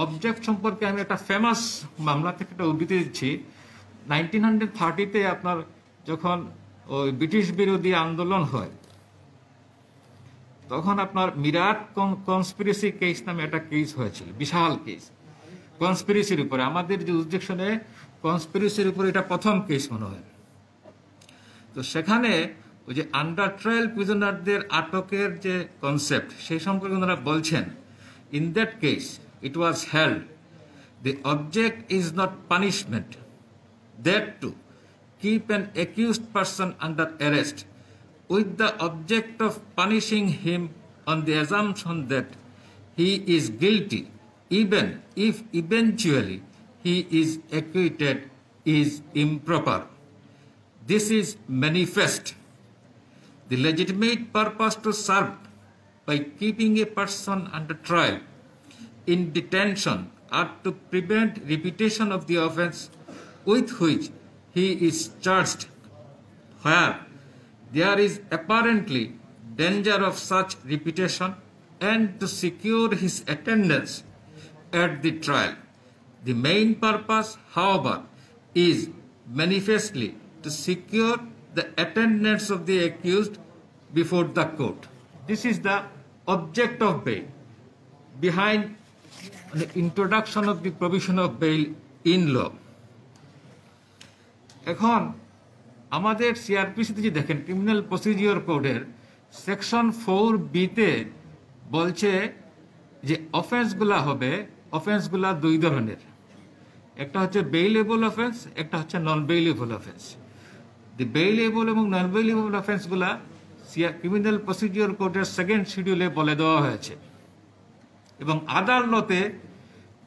অবজেক্ট সম্পর্কে আমি একটা ফেমাস মামলা থেকে একটা উদ্ধৃতি দিচ্ছি। 1930-তে আপনার যখন ওই ব্রিটিশ বিরোধী আন্দোলন হয়, তখন আপনার মিরাট কনস্পিরেসি কেস নামে একটা কেস হয়েছিল, বিশাল কেস কনস্পিরেসির উপরে। আমাদের জুরিসডিকশনে কনস্পিরেসির উপরে এটা প্রথম কেস মনে হয়। তো সেখানে ওই যে আন্ডার ট্রায়াল প্রিজনারদের আটকের যে কনসেপ্ট, সেই সম্পর্কে ওনারা বলছেন, in that case it was held the object is not punishment, that to keep an accused person under arrest with the object of punishing him on the assumption that he is guilty, even if eventually he is acquitted is improper. This is manifest. The legitimate purpose to serve by keeping a person under trial in detention are to prevent repetition of the offense with which he is charged, where there is apparently danger of such repetition, and to secure his attendance at the trial. The main purpose, however, is manifestly to secure the attendance of the accused before the court. This is the object of bail behind the introduction of the provision of bail in law. এখন আমাদের সিআরপিসিতে যে দেখেন criminal procedure কোডের section 4B তে বলছে যে অফেন্সগুলা দুই ধরনের, একটা হচ্ছে বেইলেবল অফেন্স, একটা হচ্ছে নন বেইলেবল অফেন্স। দি বেইলেবল এবং নন বেইলেবল অফেন্সগুলা ক্রিমিনাল প্রসিডিওর কোডের সেকেন্ড শিডিউলে বলে দেওয়া হয়েছে এবং আদালতে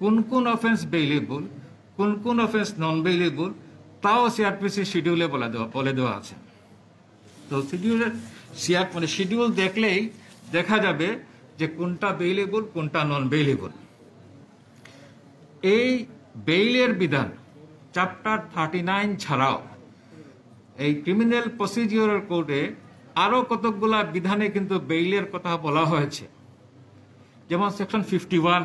কোন কোন অফেন্স বেইলেবল, কোন কোন অফেন্স নন বেইলেবল তাও সিআরপিসি শিডিউলে বলে দেওয়া আছে। তো শিডিউল দেখলেই দেখা যাবে যে কোনটা বেইলেবল কোনটা নন বেইলেবল। এই বেইলের বিধান চ্যাপ্টার 39 ছাড়াও এই ক্রিমিনাল প্রসিডিওরাল কোডে আরো কতগুলা বিধানে কিন্তু বেইলের কথা বলা হয়েছে। যেমন সেকশন 51,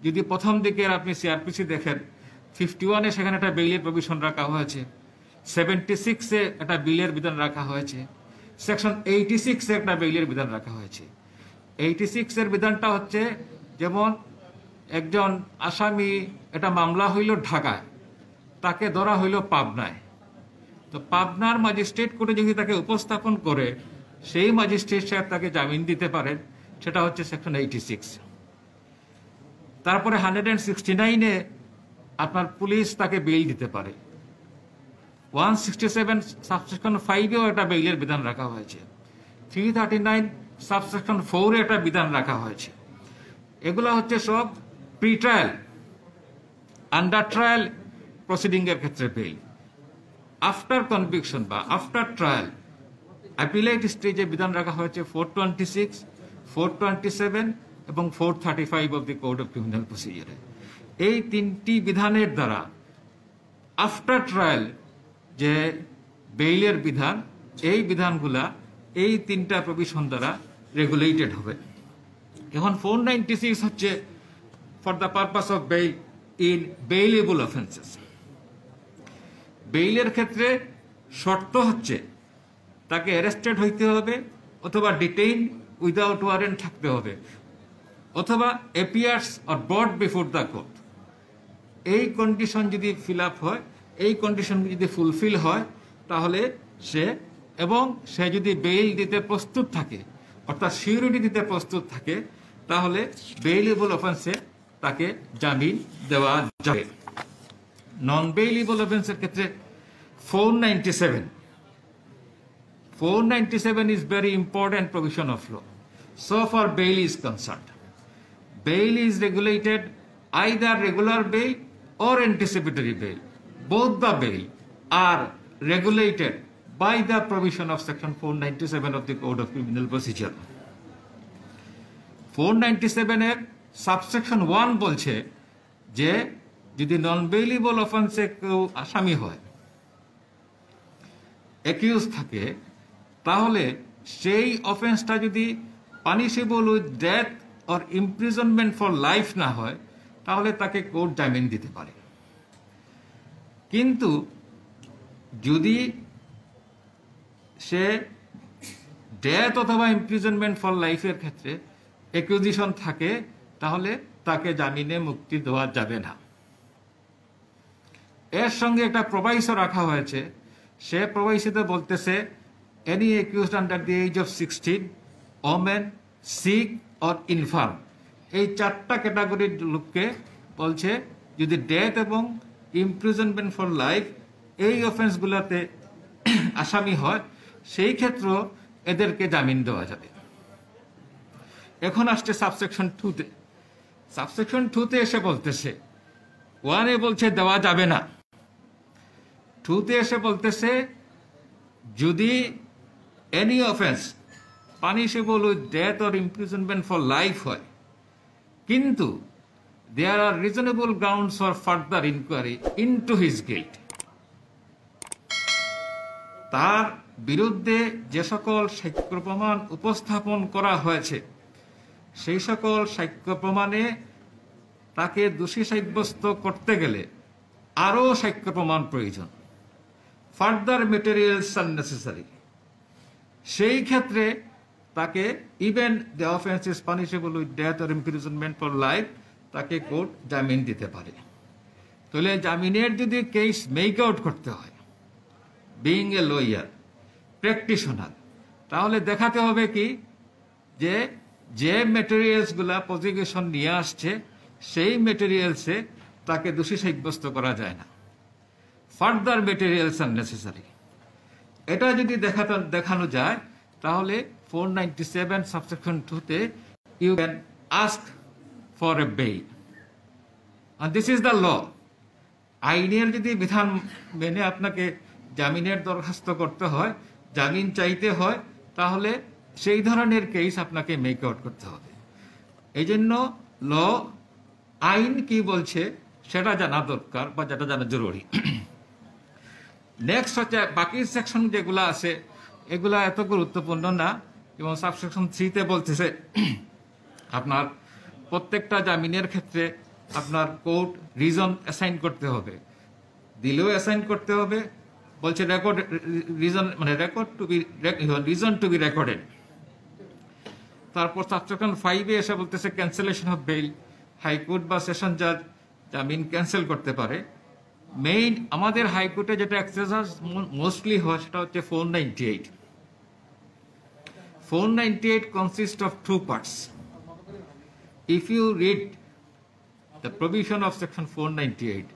যদি প্রথম দিকের আপনি সিআরপিসি দেখেন 51-এ সেখানে একটা বেইলের প্রভিশন রাখা হয়েছে, 76-এ একটা বেইলের বিধান রাখা হয়েছে, সেকশন 86-এ একটা বেইলের বিধান রাখা হয়েছে। 86-এর বিধানটা হচ্ছে যেমন একজন আসামি একটা মামলা হইল ঢাকায়, তাকে ধরা হইল পাবনায়, তো পাবনার ম্যাজিস্ট্রেট কোর্টে যদি তাকে উপস্থাপন করে সেই ম্যাজিস্ট্রেট সাহেব তাকে জামিন দিতে পারেন, সেটা হচ্ছে সেকশন 86। তারপরে 169-এ আপনার পুলিশ তাকে বেইল দিতে পারে। 167 সাবসেকশন 5-এও একটা বেইলের বিধান রাখা হয়েছে। 339 সাবসেকশন 4-এ একটা বিধান রাখা হয়েছে। এগুলা হচ্ছে সব pre trial, under trial proceeding এর ক্ষেত্রে বেইল। আফটার কনভিকশন বা আফটার ট্রায়াল অ্যাপিলেট স্টেজে বিধান রাখা হয়েছে 426, 427 এবং 435 of the code of criminal প্রসিডিওরে। এই তিনটি বিধানের দ্বারা আফটার ট্রায়াল যে বেইলের বিধান, এই বিধানগুলা এই তিনটা প্রভিশন দ্বারা রেগুলেটেড হবে। এখন 496 হচ্ছে for the purpose of bail in bailable offences. বেইলের ক্ষেত্রে শর্ত হচ্ছে তাকে অ্যারেস্টেড হইতে হবে, অথবা ডিটেইন উইদাউট ওয়ারেন্ট থাকতে হবে, অথবা appears or ব্রট before the court. এই কন্ডিশন যদি ফিল আপ হয়, এই কন্ডিশন যদি ফুলফিল হয়, তাহলে সে যদি বেইল দিতে প্রস্তুত থাকে, অর্থাৎ সিউরিটি দিতে প্রস্তুত থাকে, তাহলে বেইলেবল অফেন্সে তাকে জামিন দেওয়া যাবে। নন বেইলেবল অফেন্সের ক্ষেত্রে 497 is very important provision of law. So far bail is concerned, bail is regulated either regular bail or anticipatory bail. Both the bail are regulated by the provision of section 497 of the Code of Criminal Procedure. 497-এর subsection 1 বলছে যে যদি নন bailable অফেন্সে কেউ আসামি হয়, accused থাকে, তাহলে সেই অফেন্সটা যদি punishable with death or imprisonment for life না হয়, তাহলে তাকে কোর্ট জামিন দিতে পারে। কিন্তু যদি সে ডেথ অথবা ইমপ্রিজনমেন্ট ফর লাইফের ক্ষেত্রে অ্যাকিউজিশন থাকে, তাহলে তাকে জামিনে মুক্তি দেওয়া যাবে না। এর সঙ্গে একটা প্রভাইসো রাখা হয়েছে। সে প্রভাইসোতে বলতেছে any accused under the age of 16, woman, sick or infirm, এই চারটা ক্যাটাগরির লোককে বলছে যদি ডেথ এবং ইমপ্রিজনমেন্ট ফর লাইফ এই অফেন্সগুলোতে আসামি হয়, সেই ক্ষেত্রে এদেরকে জামিন দেওয়া যাবে। এখন আসছে সাবসেকশন 2-তে। সাবসেকশন 2-তে এসে বলতেছে 1-এ বলছে দেওয়া যাবে না, 2-তে এসে বলতেছে যদি any offence punishable with death or imprisonment for life হয়, কিন্তু there are reasonable grounds for further inquiry into his guilt, তার বিরুদ্ধে যে সকল সাক্ষ্য প্রমাণ উপস্থাপন করা হয়েছে সেই সকল সাক্ষ্য প্রমাণে তাকে দোষী সাব্যস্ত করতে গেলে আরও সাক্ষ্য প্রমাণ প্রয়োজন, ফার্দার মেটেরিয়ালস আর নেসেসারি। সেই ক্ষেত্রে তাকে even the offence is punishable with death or imprisonment for life, তাকে কোর্ট জামিন দিতে পারে। তাহলে জামিনের যদি কেস মেক আউট করতে হয়, বিইং এ লয়ার প্র্যাকটিশনার, তাহলে দেখাতে হবে কি যে যে মেটেরিয়ালসগুলা প্রসিকিউশন নিয়ে আসছে সেই মেটেরিয়ালসে তাকে দোষী সাব্যস্ত করা যায় না, ফার্দার মেটেরিয়ালস আর নেসেসারি। এটা যদি দেখানো যায় তাহলে 497 সাবসেকশন 2-তে you can ask for a bail, and this is the law. আইনের যদি বিধান মেনে আপনাকে জামিনের দরখাস্ত করতে হয়, জামিন চাইতে হয়, তাহলে সেই ধরনের কেস আপনাকে মেক আউট করতে হবে। এই জন্য ল, আইন কি বলছে সেটা জানা দরকার বা যেটা জানা জরুরি। নেক্সট হচ্ছে বাকি সেকশন যেগুলো আছে এগুলা এত গুরুত্বপূর্ণ না, এবং সাবসেকশন 3-তে বলতেছে আপনার প্রত্যেকটা জামিনের ক্ষেত্রে আপনার কোর্ট রিজন অ্যাসাইন করতে হবে, দিলেও অ্যাসাইন করতে হবে, বলছে রেকর্ড রিজন, মানে record to be reason to be recorded. তারপর সাবসেকশন 5-এ এসে বলতেছে ক্যান্সেলেশন অফ বেইল, হাইকোর্ট বা সেশন জাজ জামিন ক্যান্সেল করতে পারে। মেইন আমাদের হাইকোর্টে যেটা এক্সারসাইজ মোস্টলি হয় সেটা হচ্ছে 498। 498 consists of 2 parts. If you read the provision of section 498,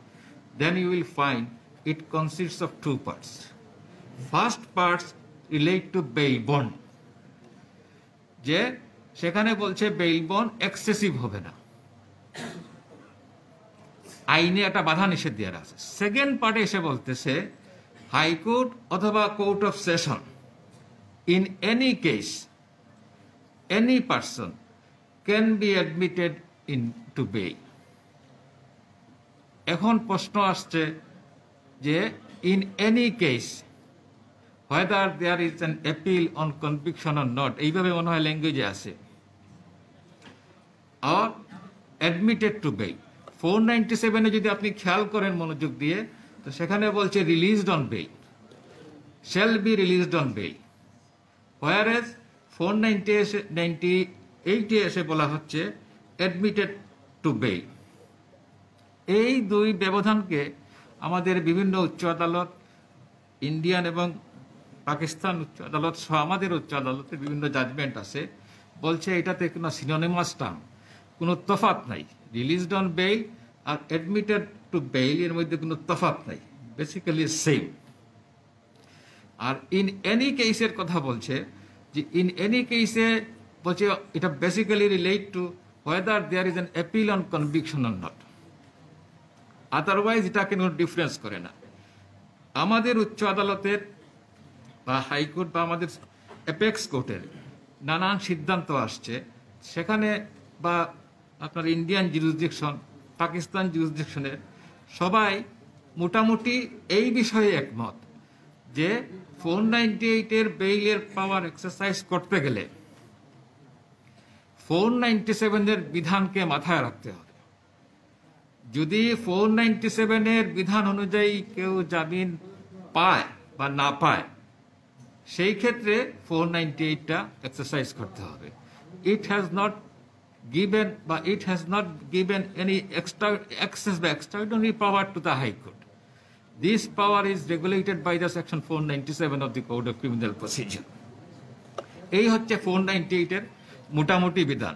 then you will find it consists of 2 parts. First parts relate to bail bond, যে সেখানে বলছে বেইল বন্ড এক্সেসিভ হবে না, আইনে একটা বাধা নিষেধ দেওয়া আছে। সেকেন্ড পার্টে এসে বলতেছে হাইকোর্ট অথবা court of session in any case any person can be admitted in to bail. এখন প্রশ্ন আসছে যে in any case whether there is an appeal on conviction or not, এইভাবে মনে হয় ল্যাঙ্গুয়েজে আছে, or admitted to bail। 497-এ যদি আপনি খেয়াল করেন মনোযোগ দিয়ে, তো সেখানে বলছে released on bail, shall be released on bail, whereas 498-এ এসে বলা হচ্ছে অ্যাডমিটেড টু বেইল। এই দুই ব্যবধানকে আমাদের বিভিন্ন উচ্চ আদালত, ইন্ডিয়ান এবং পাকিস্তান উচ্চ আদালত সহ আমাদের উচ্চ আদালতে বিভিন্ন জাজমেন্ট আছে, বলছে এটাতে কোনো সিনোনিমাস টার্ম, কোনো তফাৎ নাই। রিলিজড অন বেইল আর অ্যাডমিটেড টু বেইল এর মধ্যে কোনো তফাৎ নাই, বেসিক্যালি সেম। আর ইন এনি কেসের কথা বলছে যে ইন এনি কেসে বলছে এটা basically relate to whether there is an appeal on conviction or not, otherwise এটাকে কোনো ডিফারেন্স করে না। আমাদের উচ্চ আদালতের বা হাইকোর্ট বা আমাদের অ্যাপেক্স কোর্টের নানান সিদ্ধান্ত আসছে, সেখানে বা আপনার ইন্ডিয়ান জুরিসডিকশন, পাকিস্তান জুরিসডিকশনের সবাই মোটামুটি এই বিষয়ে একমত যে 498-এর বেইলের পাওয়ার এক্সারসাইজ করতে গেলে 497-এর বিধানকে মাথায় রাখতে হবে। যদি 497-এর বিধান অনুযায়ী কেউ জামিন পায় বা না পায়, সেই ক্ষেত্রে 498টা এক্সারসাইজ করতে হবে। It has not given but it has not given any extra access by extraordinary power to the High Court. This power is regulated by the section 497 of the Code of Criminal Procedure. এই হচ্ছে 498-এর মোটামুটি বিধান।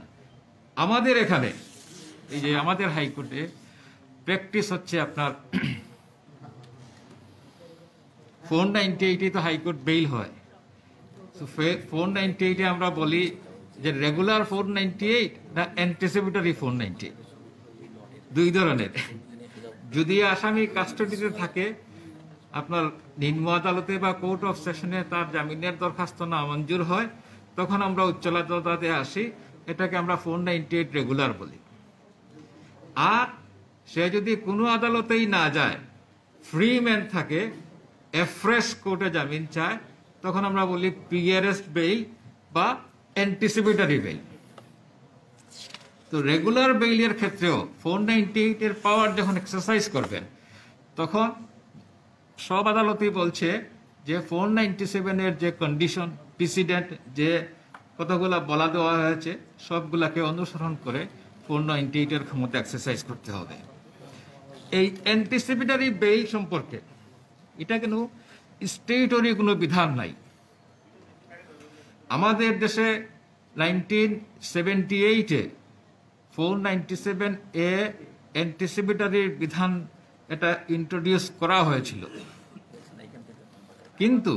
আমাদের এখানে এই যে আমাদের হাইকোর্টে প্র্যাকটিস হচ্ছে আপনার 498-এ তো হাইকোর্ট বেইল হয়, তো 498-এ আমরা বলি যে রেগুলার 498 না অ্যান্টিসিপেটরি 498, দুই ধরনের। যদি আসামি কাস্টডিতে থাকে আপনার নিম্ন আদালতে বা কোর্ট অফ সেশনে তার জামিনের দরখাস্ত না মঞ্জুর হয়, তখন আমরা উচ্চ আদালতে আসি, এটাকে আমরা 498 রেগুলার বলি। আর সে যদি কোনো আদালতেই না যায়, ফ্রি ম্যান থাকে, এফ্রেশ কোর্টে জামিন চায়, তখন আমরা বলি প্রি অ্যারেস্ট বেইল বা অ্যান্টিসিপেটরি বেইল। তো রেগুলার বেইলের ক্ষেত্রেও 498 এর পাওয়ার যখন এক্সারসাইজ করবেন, তখন সব আদালতই বলছে যে 497 এর যে কন্ডিশন প্রিসিডেন্ট যে কতগুলা বলা দেওয়া হয়েছে সবগুলাকে অনুসরণ করে 498 এর ক্ষমতা এক্সারসাইজ করতে হবে। এই অ্যান্টিসিপেটরি বেইল সম্পর্কে এটা কেন স্টেটরি কোনো বিধান নাই। আমাদের দেশে 1978-এ 497 এ অ্যান্টিসিপেটরি বিধান এটা ইন্ট্রোডিউস করা হয়েছিল, কিন্তু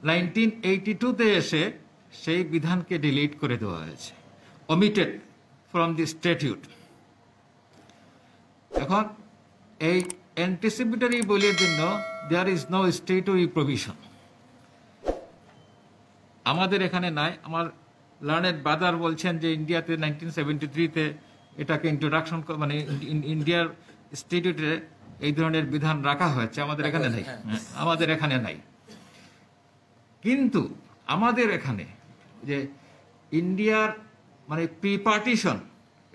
1982-তে এসে সেই বিধানকে ডিলিট করে দেওয়া হয়েছে, omitted from the statute। এখন এই অ্যান্টিসিপেটরি বইয়ের জন্য there is no statutory provision, আমাদের এখানে নাই। আমার লার্নেড ব্রাদার বলছেন যে ইন্ডিয়াতে 1973-তে এটাকে ইন্ট্রোডাকশন, মানে ইন্ডিয়ার স্টেটুটে এই ধরনের বিধান রাখা হয়েছে, আমাদের এখানে নাই, আমাদের এখানে নাই। কিন্তু আমাদের এখানে যে ইন্ডিয়ার মানে প্রি পার্টিশন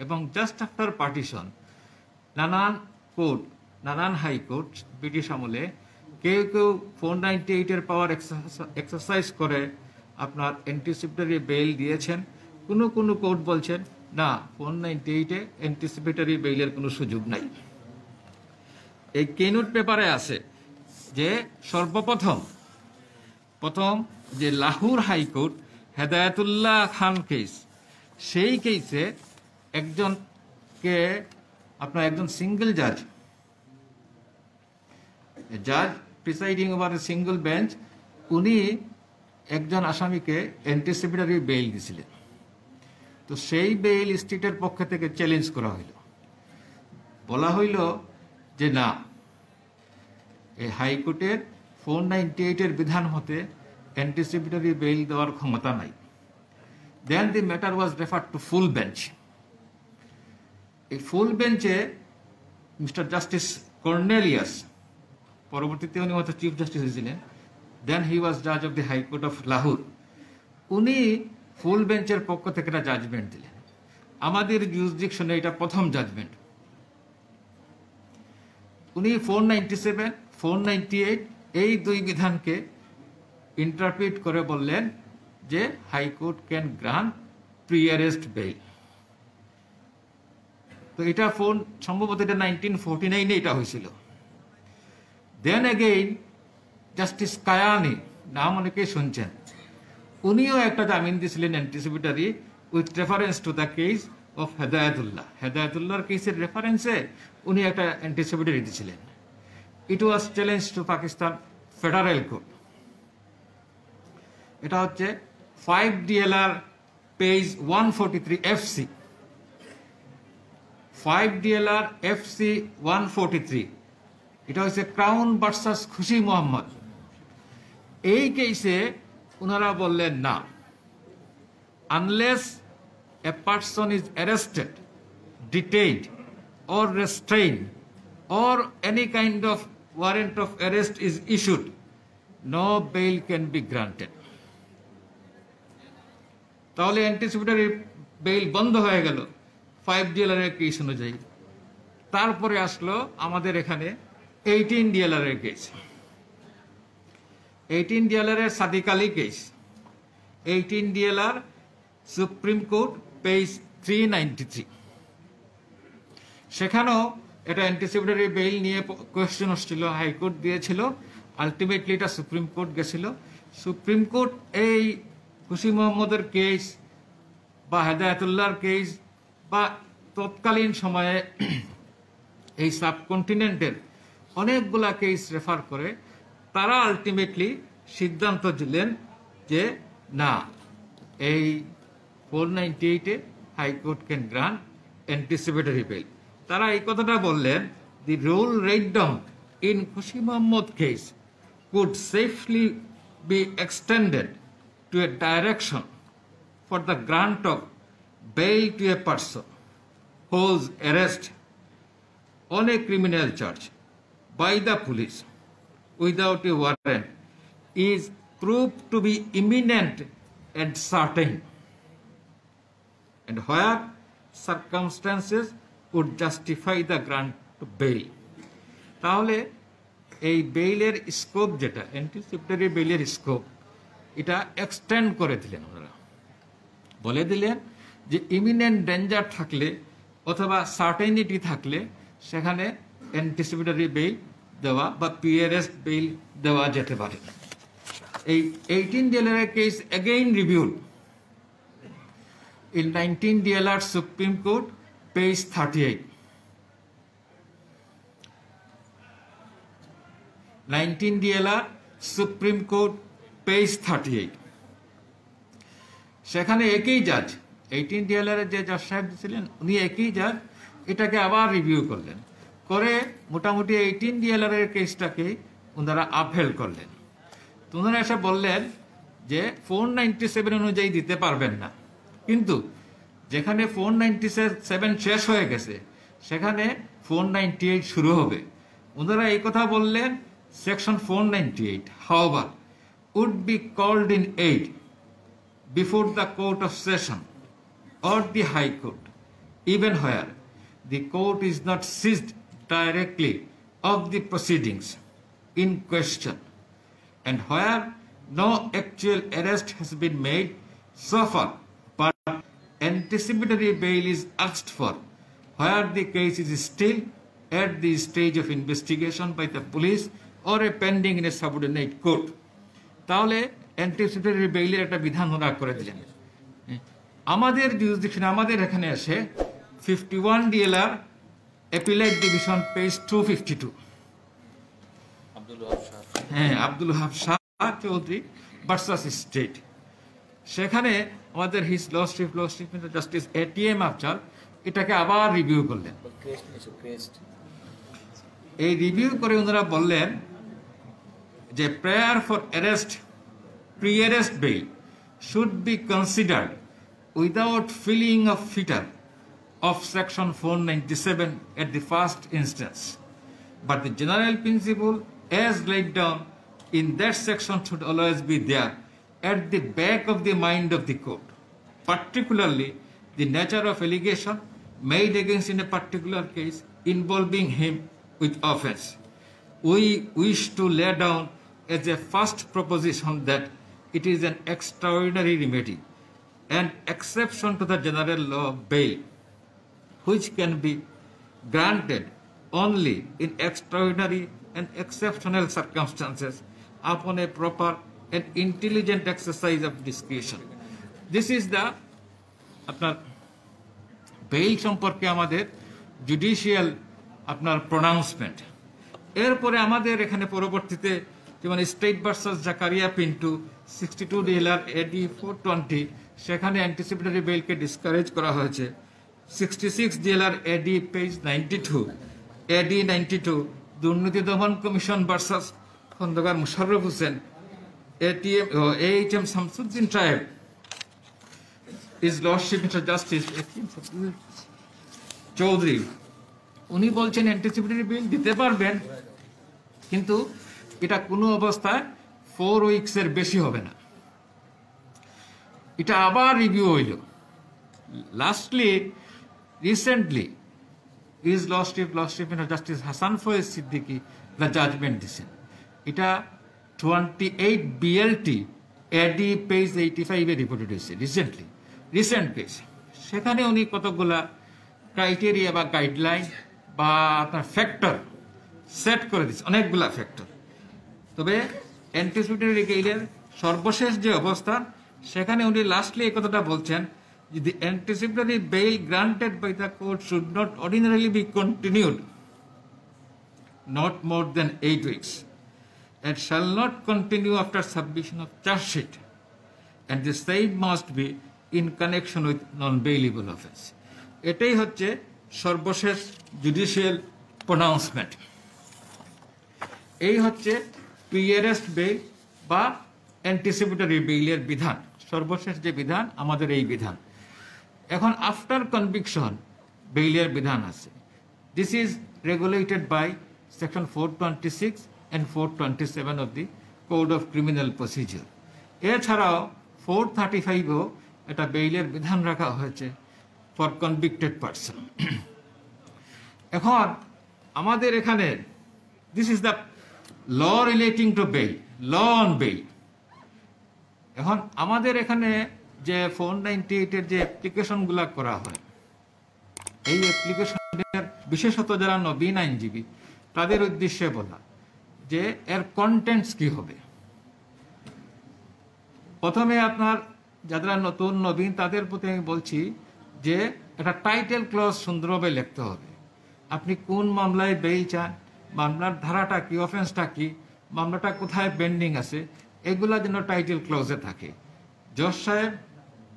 এবং জাস্ট আফটার পার্টিশন নানান কোর্ট, নানান হাইকোর্ট ব্রিটিশ আমলে কেউ কেউ 498 এর পাওয়ার এক্সারসাইজ করে আপনার অ্যান্টিসিপেটরি বেইল দিয়েছেন। কোনো কোনো কোর্ট বলছেন না, 498-এ অ্যান্টিসিপেটরি বেইলের কোনো সুযোগ নাই। এই কেনুট পেপারে আছে যে সর্বপ্রথম যে লাহোর হাইকোর্ট হেদায়েতুল্লাহ খান কেস, সেই কেসে একজন সিঙ্গেল জাজ presiding over a single bench, উনি একজন আসামিকে অ্যান্টিসিপেটরি বেইল দিয়েছিলেন। তো সেই বেইল স্টেটের পক্ষ থেকে চ্যালেঞ্জ করা হইল, বলা হইল যে না, এই হাইকোর্টের 498 এর বিধান মতে অ্যান্টিসিপেটরি বেইল দেওয়ার ক্ষমতা নাই। Then the matter was referred to full bench. এই ফুল বেঞ্চে মিস্টার জাস্টিস কর্নেলিয়াস, পরবর্তীতে উনি হয়তো চিফ জাস্টিস হয়েছিলেন, দেন হি ওয়াজ জাজ of the high court of Lahore, উনি ফুল বেঞ্চের পক্ষ থেকে একটা জাজমেন্ট দিলেন। আমাদের জুরিসডিকশনে এটা প্রথম জাজমেন্ট। উনি 497, 498 এই দুই বিধানকে ইন্টারপ্রিট করে বললেন যে high court can grant pre arrest bail. তো এটা সম্ভবত এটা 1949-এ এটা হয়েছিল। দেন এগেইন জাস্টিস কায়ানি, নাম অনেকে শুনছেন, উনিও একটা জামিন দিয়েছিলেন anticipatory with reference to the case of Hedayetullah. হেদায়েতুল্লাহর কেসের রেফারেন্সে উনি একটা অ্যান্টিসিপেটরি দিয়েছিলেন। It was challenge to Pakistan federal court. এটা হচ্ছে 5 DLR page 143 FC, 5 DLR FC 143। এটা হচ্ছে ক্রাউন ভার্সাস খুশি মোহাম্মদ। এই কেসে ওনারা বললেন না, unless a person is arrested, detained or restrained or any kind of warrant of arrest is issued, no bail can be granted. তাহলে অ্যান্টিসিপেটরি বেইল বন্ধ হয়ে গেল 5 DLR এর কেস অনুযায়ী। তারপরে আসলো আমাদের এখানে 18 DLR এর কেস। 18 DLR এর Sadiq Ali case, 18 DLR supreme court page 393। সেখানেও এটা অ্যান্টিসিপেটরি বেইল নিয়ে কোয়েশ্চেন হচ্ছিল, হাইকোর্ট দিয়েছিল, আলটিমেটলি এটা সুপ্রিম কোর্ট গেছিল। সুপ্রিম কোর্ট এই খুশি মোহাম্মদের কেস বা হেদায়েতুল্লাহর কেস বা তৎকালীন সময়ে এই সাবকন্টিনেন্টের অনেকগুলা কেস রেফার করে তারা আলটিমেটলি সিদ্ধান্ত দিলেন যে না, এই 498-এ high court can grant anticipatory bail. তারা এই কথাটা বললেন, the rule laid down in Khushi Mohammed case could safely be extended to a direction for the grant of bail to a person whose arrest on a criminal charge by the police without a warrant is proved to be imminent and certain, and where circumstances would justify the grant of bail. তাহলে এই বেইলের scope যেটা anticipatory বেইলের scope এটা extend করে দিলেন ওনারা, বলে দিলেন যে ইমিনেন্ট ডেঞ্জার থাকলে অথবা সার্টেনিটি থাকলে সেখানে অ্যান্টিসিপেটরি বেইল দেওয়া বা পিআরএস বেইল দেওয়া যেতে পারে। এই 18 DLR case again reviewed in 19 DLR Supreme Court, page 38. 19 DLR Supreme Court, page 38. সেখানে একই জাজ 18 DLR এর যে জজ সাহেব ছিলেন উনি একই জাজ এটাকে আবার রিভিউ করলেন, করে মোটামুটি 18 DLR এর কেসটাকে ওনারা আপহেল্ড করলেন। তো ওনারা এসে বললেন যে 497 অনুযায়ী দিতে পারবেন না, কিন্তু যেখানে 497 শেষ হয়ে গেছে সেখানে 498 শুরু হবে। ওনারা এই কথা বললেন, section 498 however would be called in aid before the court of session or the high court, even where the court is not seized directly of the proceedings in question, and where no actual arrest has been made so far, but anticipatory bail is asked for, where the case is still at the stage of investigation by the police or a pending in a subordinate court. তাহলে anticipatory বেইলের একটা বিধান ওরা করে দিলেন। আমাদের জুরিসডিকশনে আমাদের এখানে আসে 51 DLR অ্যাপিলেট ডিভিশন, পেজ 252। হ্যাঁ, আব্দুল ওয়াহাব শাহ চৌধুরী ভার্সাস স্টেট। সেখানে আমাদের his lordship justice ATM Afzal এটাকে আবার রিভিউ করলেন। এই রিভিউ করে ওনারা বললেন যে prayer for arrest pre-arrest bail should be considered without feeling of fetter of section 497 at the first instance, but the general principle as laid down in that section should always be there at the back of the mind of the court, particularly the nature of allegation made against in a particular case involving him with offense. We wish to lay down as a first proposition that it is an extraordinary remedy, an exception to the general law of bail, which can be granted only in extraordinary and exceptional circumstances upon a proper and intelligent exercise of discretion. This is the আপনার bail সম্পর্কে আমাদের judicial আপনার প্রোনাউন্সমেন্ট। এরপরে আমাদের এখানে পরবর্তীতে যেমন state versus Zakaria Pintu 62 DLR AD 420, সেখানে অ্যান্টিসিপেটরি বেইলকে ডিসকারেজ করা হয়েছে। 66 DLR AD পেজ 92 AD 92 দুর্নীতি দমন commission versus Khondokar Musharraf Hossain AHM Shamsuddin সাহেব his lordship mister justice Chowdhury, উনি বলছেন অ্যান্টিসিপেটরি বেইল দিতে পারবেন, কিন্তু এটা কোনো অবস্থায় 4 উইকসের বেশি হবে না। এটা আবার রিভিউ হইল। Lastly recently his lordship justice Hasan Faiz Siddiqui the judgment দিছেন। এটা 28 BLT AD পেজ 85-এ রিপোর্টেড হয়েছে রিসেন্ট কেস। সেখানে উনি কতগুলা ক্রাইটেরিয়া বা গাইডলাইন বা আপনার ফ্যাক্টর সেট করে দিচ্ছে, অনেকগুলা ফ্যাক্টর। তবে অ্যান্টিসিপেটরি বেইলের সর্বশেষ যে অবস্থা সেখানে উনি লাস্টলি এই কথাটা বলছেন যে the anticipatory bail granted by the court should not ordinarily be continued not more than 8 weeks and shall not continue after submission of charge sheet, and the same must be in connection with non-bailable offense. এটাই হচ্ছে সর্বশেষ judicial প্রোনাউন্সমেন্ট। এই হচ্ছে প্রিয়ারেস্ট bail বা anticipatory বেইলের বিধান, সর্বশেষ যে বিধান আমাদের এই বিধান। এখন আফটার কনভিকশন বেইলের বিধান আছে। This is regulated by section 426 and 427 of the Code of Criminal Procedure. এছাড়াও 435-ও এটা বেইলের বিধান রাখা হয়েছে ফর কনভিক্টেড পারসন। এখন আমাদের এখানে this is the law relating to bail, law on bail. এখন আমাদের এখানে যে 498-এর যে অ্যাপ্লিকেশনগুলো করা হয়, এই অ্যাপ্লিকেশনের বিশেষত যারা নবীন আইনজীবী তাদের উদ্দেশ্যে বলা যে এর কন্টেন্টস কি হবে। প্রথমে আপনার যারা নতুন নবীন তাদের প্রতি আমি বলছি যে একটা টাইটেল ক্লজ সুন্দরভাবে লিখতে হবে। আপনি কোন মামলায় বেইল চান, মামলার ধারাটা কি, অফেন্সটা কি, মামলাটা কোথায় পেন্ডিং আছে, এগুলা যেন টাইটেল ক্লজে থাকে। জজ সাহেব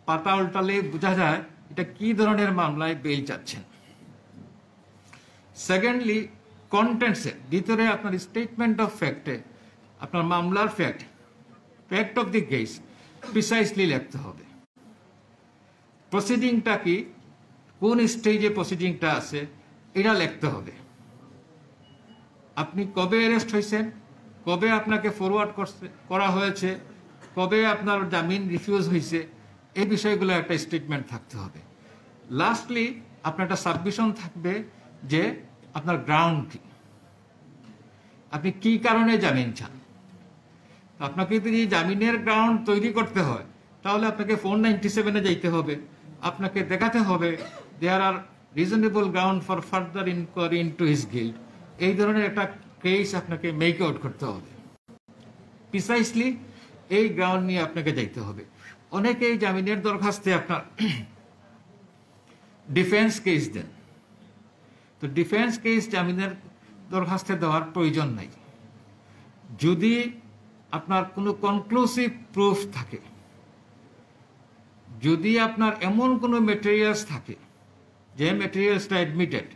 পাতা উল্টালে বোঝা যায় এটা কি ধরনের মামলায় বেইল চাচ্ছেন। সেকেন্ডলি, কন্টেন্টসের ভিতরে আপনার স্টেটমেন্ট অফ ফ্যাক্টে আপনার মামলার fact of the case precisely লিখতে হবে। প্রসিডিংটা কি, কোন স্টেজে প্রসিডিংটা আছে এটা লিখতে হবে। আপনি কবে অ্যারেস্ট হয়েছেন, কবে আপনাকে ফরওয়ার্ড করা হয়েছে, কবে আপনার জামিন রিফিউজ হয়েছে, এই বিষয়গুলো একটা স্টেটমেন্ট থাকতে হবে। লাস্টলি আপনার একটা সাবমিশন থাকবে যে আপনার গ্রাউন্ড কি, আপনি কি কারণে জামিন চান। আপনাকে যদি জামিনের গ্রাউন্ড তৈরি করতে হয় তাহলে আপনাকে 497-এ যাইতে হবে, আপনাকে দেখাতে হবে there are reasonable ground for further inquiry into his guilt. এই ধরনের একটা কেস আপনাকে মেক আউট করতে হবে। প্রিসাইসলি এই গ্রাউন্ড নিয়ে আপনাকে যাইতে হবে। অনেকেই জামিনের দরখাস্তে আপনার ডিফেন্স কেস দেন, তো ডিফেন্স কেস জামিনের দরখাস্তে দেওয়ার প্রয়োজন নাই। যদি আপনার কোনো কনক্লুসিভ প্রুফ থাকে, যদি আপনার এমন কোনো মেটেরিয়ালস থাকে যে মেটেরিয়ালসটা অ্যাডমিটেড,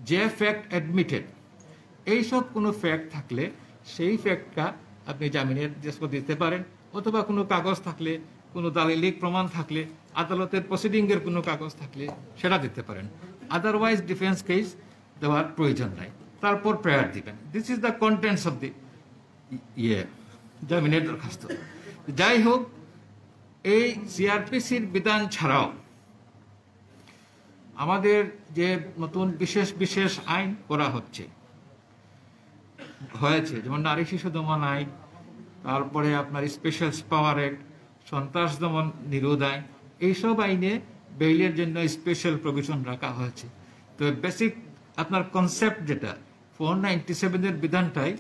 যে ফ্যাক্ট অ্যাডমিটেড, এইসব কোনো ফ্যাক্ট থাকলে সেই ফ্যাক্টটা আপনি জামিনের দরখাস্ত দিতে পারেন, অথবা কোনো কাগজ থাকলে, কোনো দালিলিক প্রমাণ থাকলে, আদালতের প্রসিডিংয়ের কোনো কাগজ থাকলে সেটা দিতে পারেন। আদারওয়াইজ ডিফেন্স কেস দেওয়ার প্রয়োজন নাই, তারপর প্রেয়ার দিবেন। This is the contents of the জামিনের দরখাস্ত। যাই হোক, এই সিআরপিসির বিধান ছাড়াও আমাদের যে নতুন বিশেষ বিশেষ আইন করা হয়েছে, যেমন নারী শিশু দমন আইন, তারপরে আপনার স্পেশাল পাওয়ার অ্যাক্ট, সন্ত্রাস দমন নিরোধ আইন, এইসব আইনে বেইলের জন্য স্পেশাল প্রভিশন রাখা হয়েছে। তো বেসিক আপনার কনসেপ্ট যেটা 497-এর বিধানটাই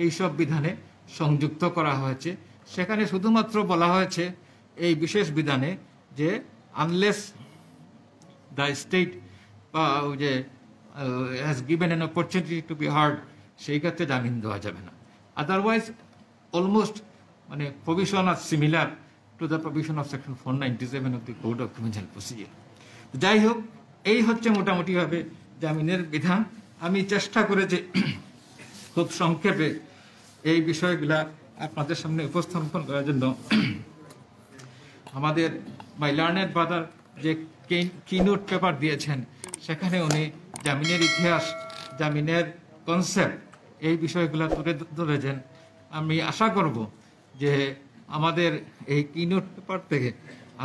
এইসব বিধানে সংযুক্ত করা হয়েছে। সেখানে শুধুমাত্র বলা হয়েছে এই বিশেষ বিধানে যে আনলেস দ্য স্টেট যে has given an opportunity to be heard, সেই ক্ষেত্রে জামিন দেওয়া যাবে না। আদারওয়াইজ অলমোস্ট মানে প্রভিশন আর similar to the provision of section 497 of the code of criminal procedure. যাই হোক, এই হচ্ছে মোটামুটিভাবে জামিনের বিধান। আমি চেষ্টা করেছি খুব সংক্ষেপে এই বিষয়গুলা আপনাদের সামনে উপস্থাপন করার জন্য। আমাদের মাই লার্নেড ব্রাদার যে কিনোট পেপার দিয়েছেন সেখানে উনি জামিনের ইতিহাস, জামিনের কনসেপ্ট, এই বিষয়গুলো তুলে ধরেছেন। আমি আশা করব যে আমাদের এই কিনোট পেপার থেকে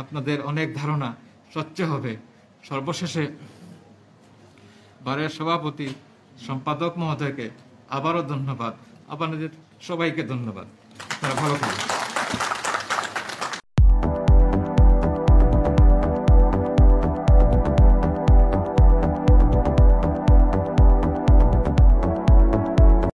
আপনাদের অনেক ধারণা স্বচ্ছ হবে। সর্বশেষে বারের সভাপতি সম্পাদক মহোদয়কে আবারও ধন্যবাদ, আপনাদের সবাইকে ধন্যবাদ। তারা ভালো থাকবেন।